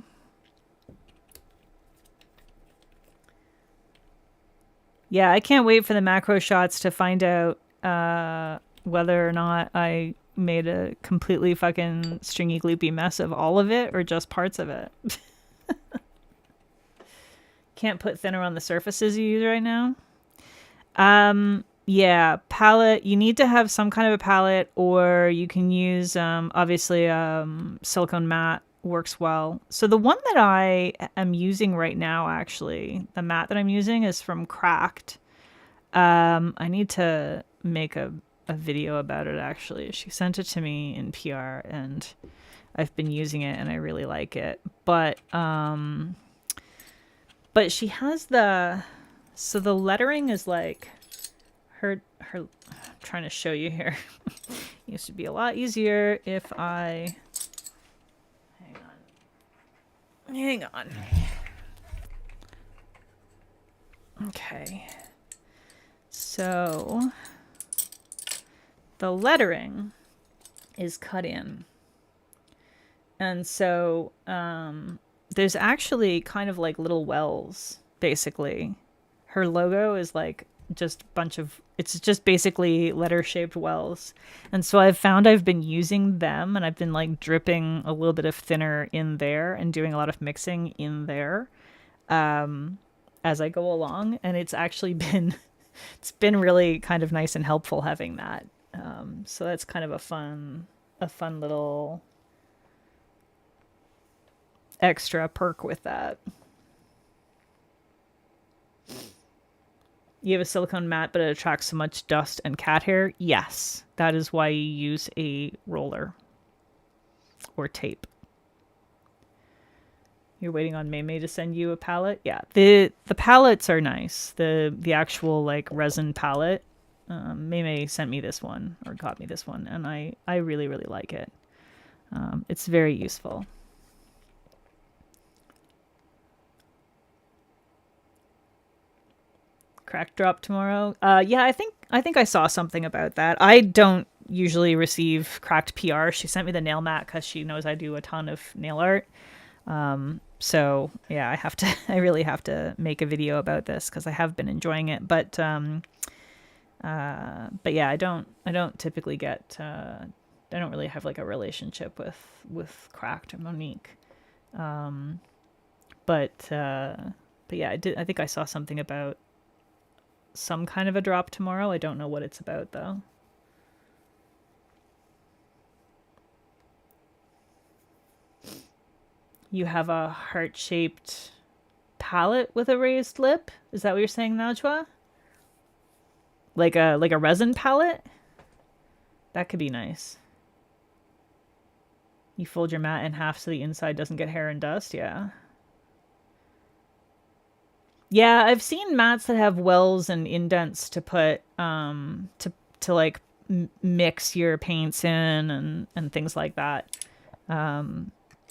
Yeah, I can't wait for the macro shots to find out whether or not I made a completely fucking stringy gloopy mess of all of it or just parts of it. Can't put thinner on the surfaces you use right now. Yeah, palette. You need to have some kind of a palette, or you can use obviously silicone matte works well. So the one that I am using right now, actually, the matte that I'm using is from Cracked. I need to make a video about it, actually. She sent it to me in PR, and I've been using it, and I really like it. But she has so the lettering is like her I'm trying to show you here. It used to be a lot easier if I hang on. Okay. So the lettering is cut in. And so there's actually kind of like little wells, basically. Her logo is like just a bunch of, it's just basically letter-shaped wells. And so I've found I've been using them, and I've been like dripping a little bit of thinner in there and doing a lot of mixing in there as I go along. And it's actually been, it's been really kind of nice and helpful having that. So that's kind of a fun little extra perk with that. You have a silicone mat, but it attracts so much dust and cat hair. Yes, that is why you use a roller or tape. You're waiting on Maymay to send you a palette. Yeah, the palettes are nice. The actual like resin palette. Maymay sent me this one, or got me this one, and I really like it. It's very useful. Crack drop tomorrow. Yeah, I think I saw something about that. I don't usually receive Cracked PR. She sent me the nail mat because she knows I do a ton of nail art. So yeah, I really have to make a video about this because I have been enjoying it. But yeah, I don't typically get. I don't really have like a relationship with Cracked or Monique. But yeah, I think I saw something about some kind of a drop tomorrow. I don't know what it's about though. You have a heart-shaped palette with a raised lip? Is that what you're saying, Najwa? Like a resin palette? That could be nice. You fold your mat in half so the inside doesn't get hair and dust. Yeah. Yeah, I've seen mats that have wells and indents to put to like mix your paints in and things like that.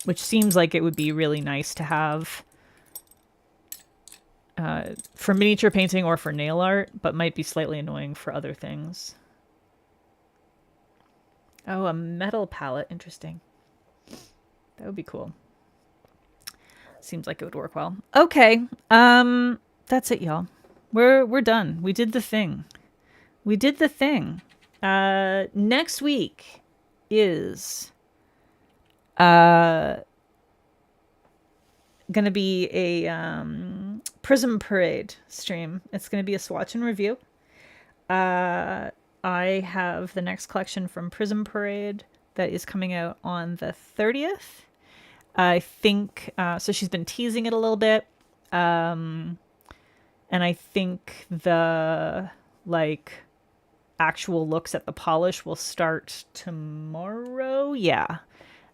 Which seems like it would be really nice to have for miniature painting or for nail art, but might be slightly annoying for other things. Oh, a metal palette. Interesting. That would be cool. Seems like it would work well. Okay. That's it, y'all. We're done. We did the thing. Next week is gonna be a Prism Parade stream. It's gonna be a swatch and review. I have the next collection from Prism Parade that is coming out on the 30th. I think so. She's been teasing it a little bit, and I think the like actual looks at the polish will start tomorrow. Yeah,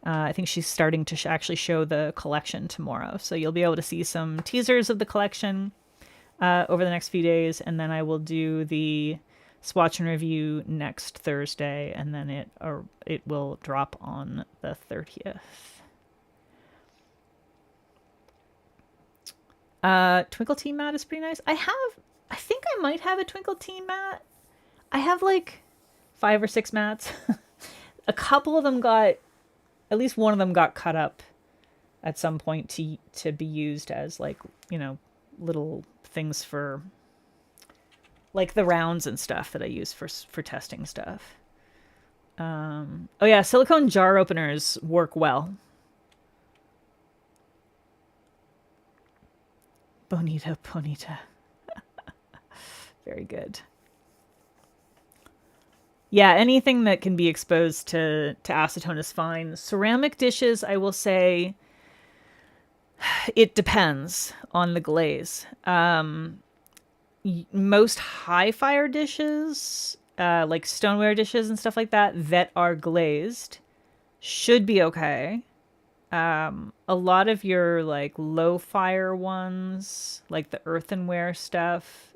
I think she's starting to actually show the collection tomorrow, so you'll be able to see some teasers of the collection over the next few days, and then I will do the swatch and review next Thursday, and then it will drop on the 30th. Twinkle Tea mat is pretty nice. I think I might have a Twinkle Tea mat. I have like 5 or 6 mats. A couple of them at least one of them got cut up at some point to be used as like, little things for like the rounds and stuff that I use for testing stuff. Oh yeah, silicone jar openers work well. Bonita, Ponyta. Very good. Yeah, anything that can be exposed to acetone is fine. Ceramic dishes, I will say, it depends on the glaze. Most high fire dishes, like stoneware dishes and stuff like that, that are glazed should be okay. A lot of your like low fire ones, like the earthenware stuff,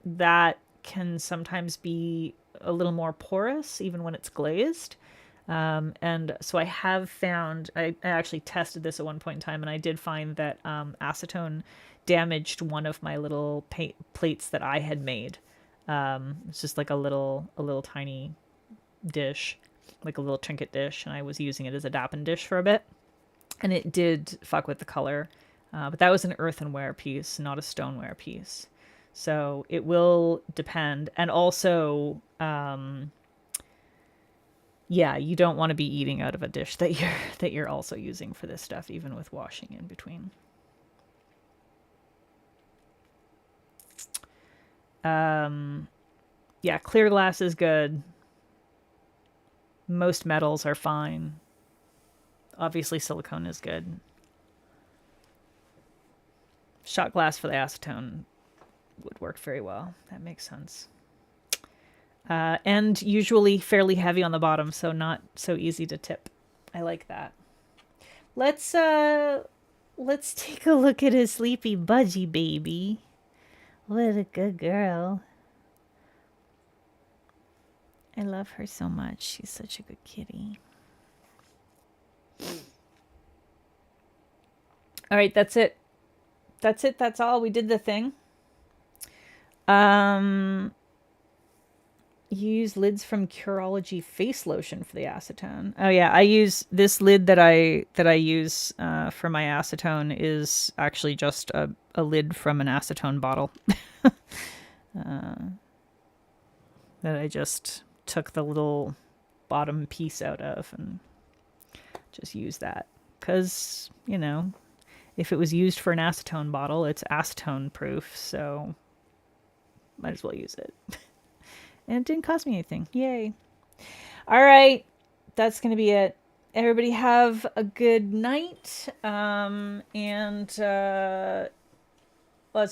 that can sometimes be a little more porous even when it's glazed. And so I have found, I actually tested this at one point in time, and I did find that acetone damaged one of my little plates that I had made. It's just like a little tiny dish, like a little trinket dish, and I was using it as a dappen dish for a bit, and it did fuck with the color. But that was an earthenware piece, not a stoneware piece. So it will depend, and also, yeah, you don't want to be eating out of a dish that you're also using for this stuff, even with washing in between. Yeah, clear glass is good. Most metals are fine. Obviously, silicone is good. Shot glass for the acetone would work very well. That makes sense. And usually fairly heavy on the bottom, so not so easy to tip. I like that. Let's take a look at a sleepy budgie baby. What a good girl. I love her so much. She's such a good kitty. All right, that's it. That's it. That's all. We did the thing. Use lids from Curology face lotion for the acetone. Oh yeah, I use this lid that I use for my acetone is actually just a lid from an acetone bottle that I just took the little bottom piece out of and just use that because if it was used for an acetone bottle, it's acetone proof, so might as well use it. And it didn't cost me anything. Yay. All right. That's going to be it. Everybody have a good night. And as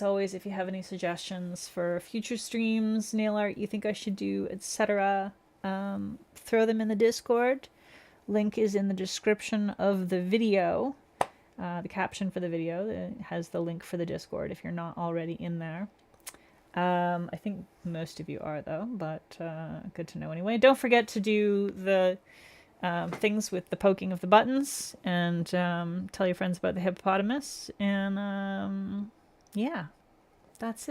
always, if you have any suggestions for future streams, nail art you think I should do, etc., throw them in the Discord. Link is in the description of the video. The caption for the video has the link for the Discord if you're not already in there. I think most of you are, though, but good to know anyway. Don't forget to do the things with the poking of the buttons, and tell your friends about the hippopotamus. And yeah, that's it.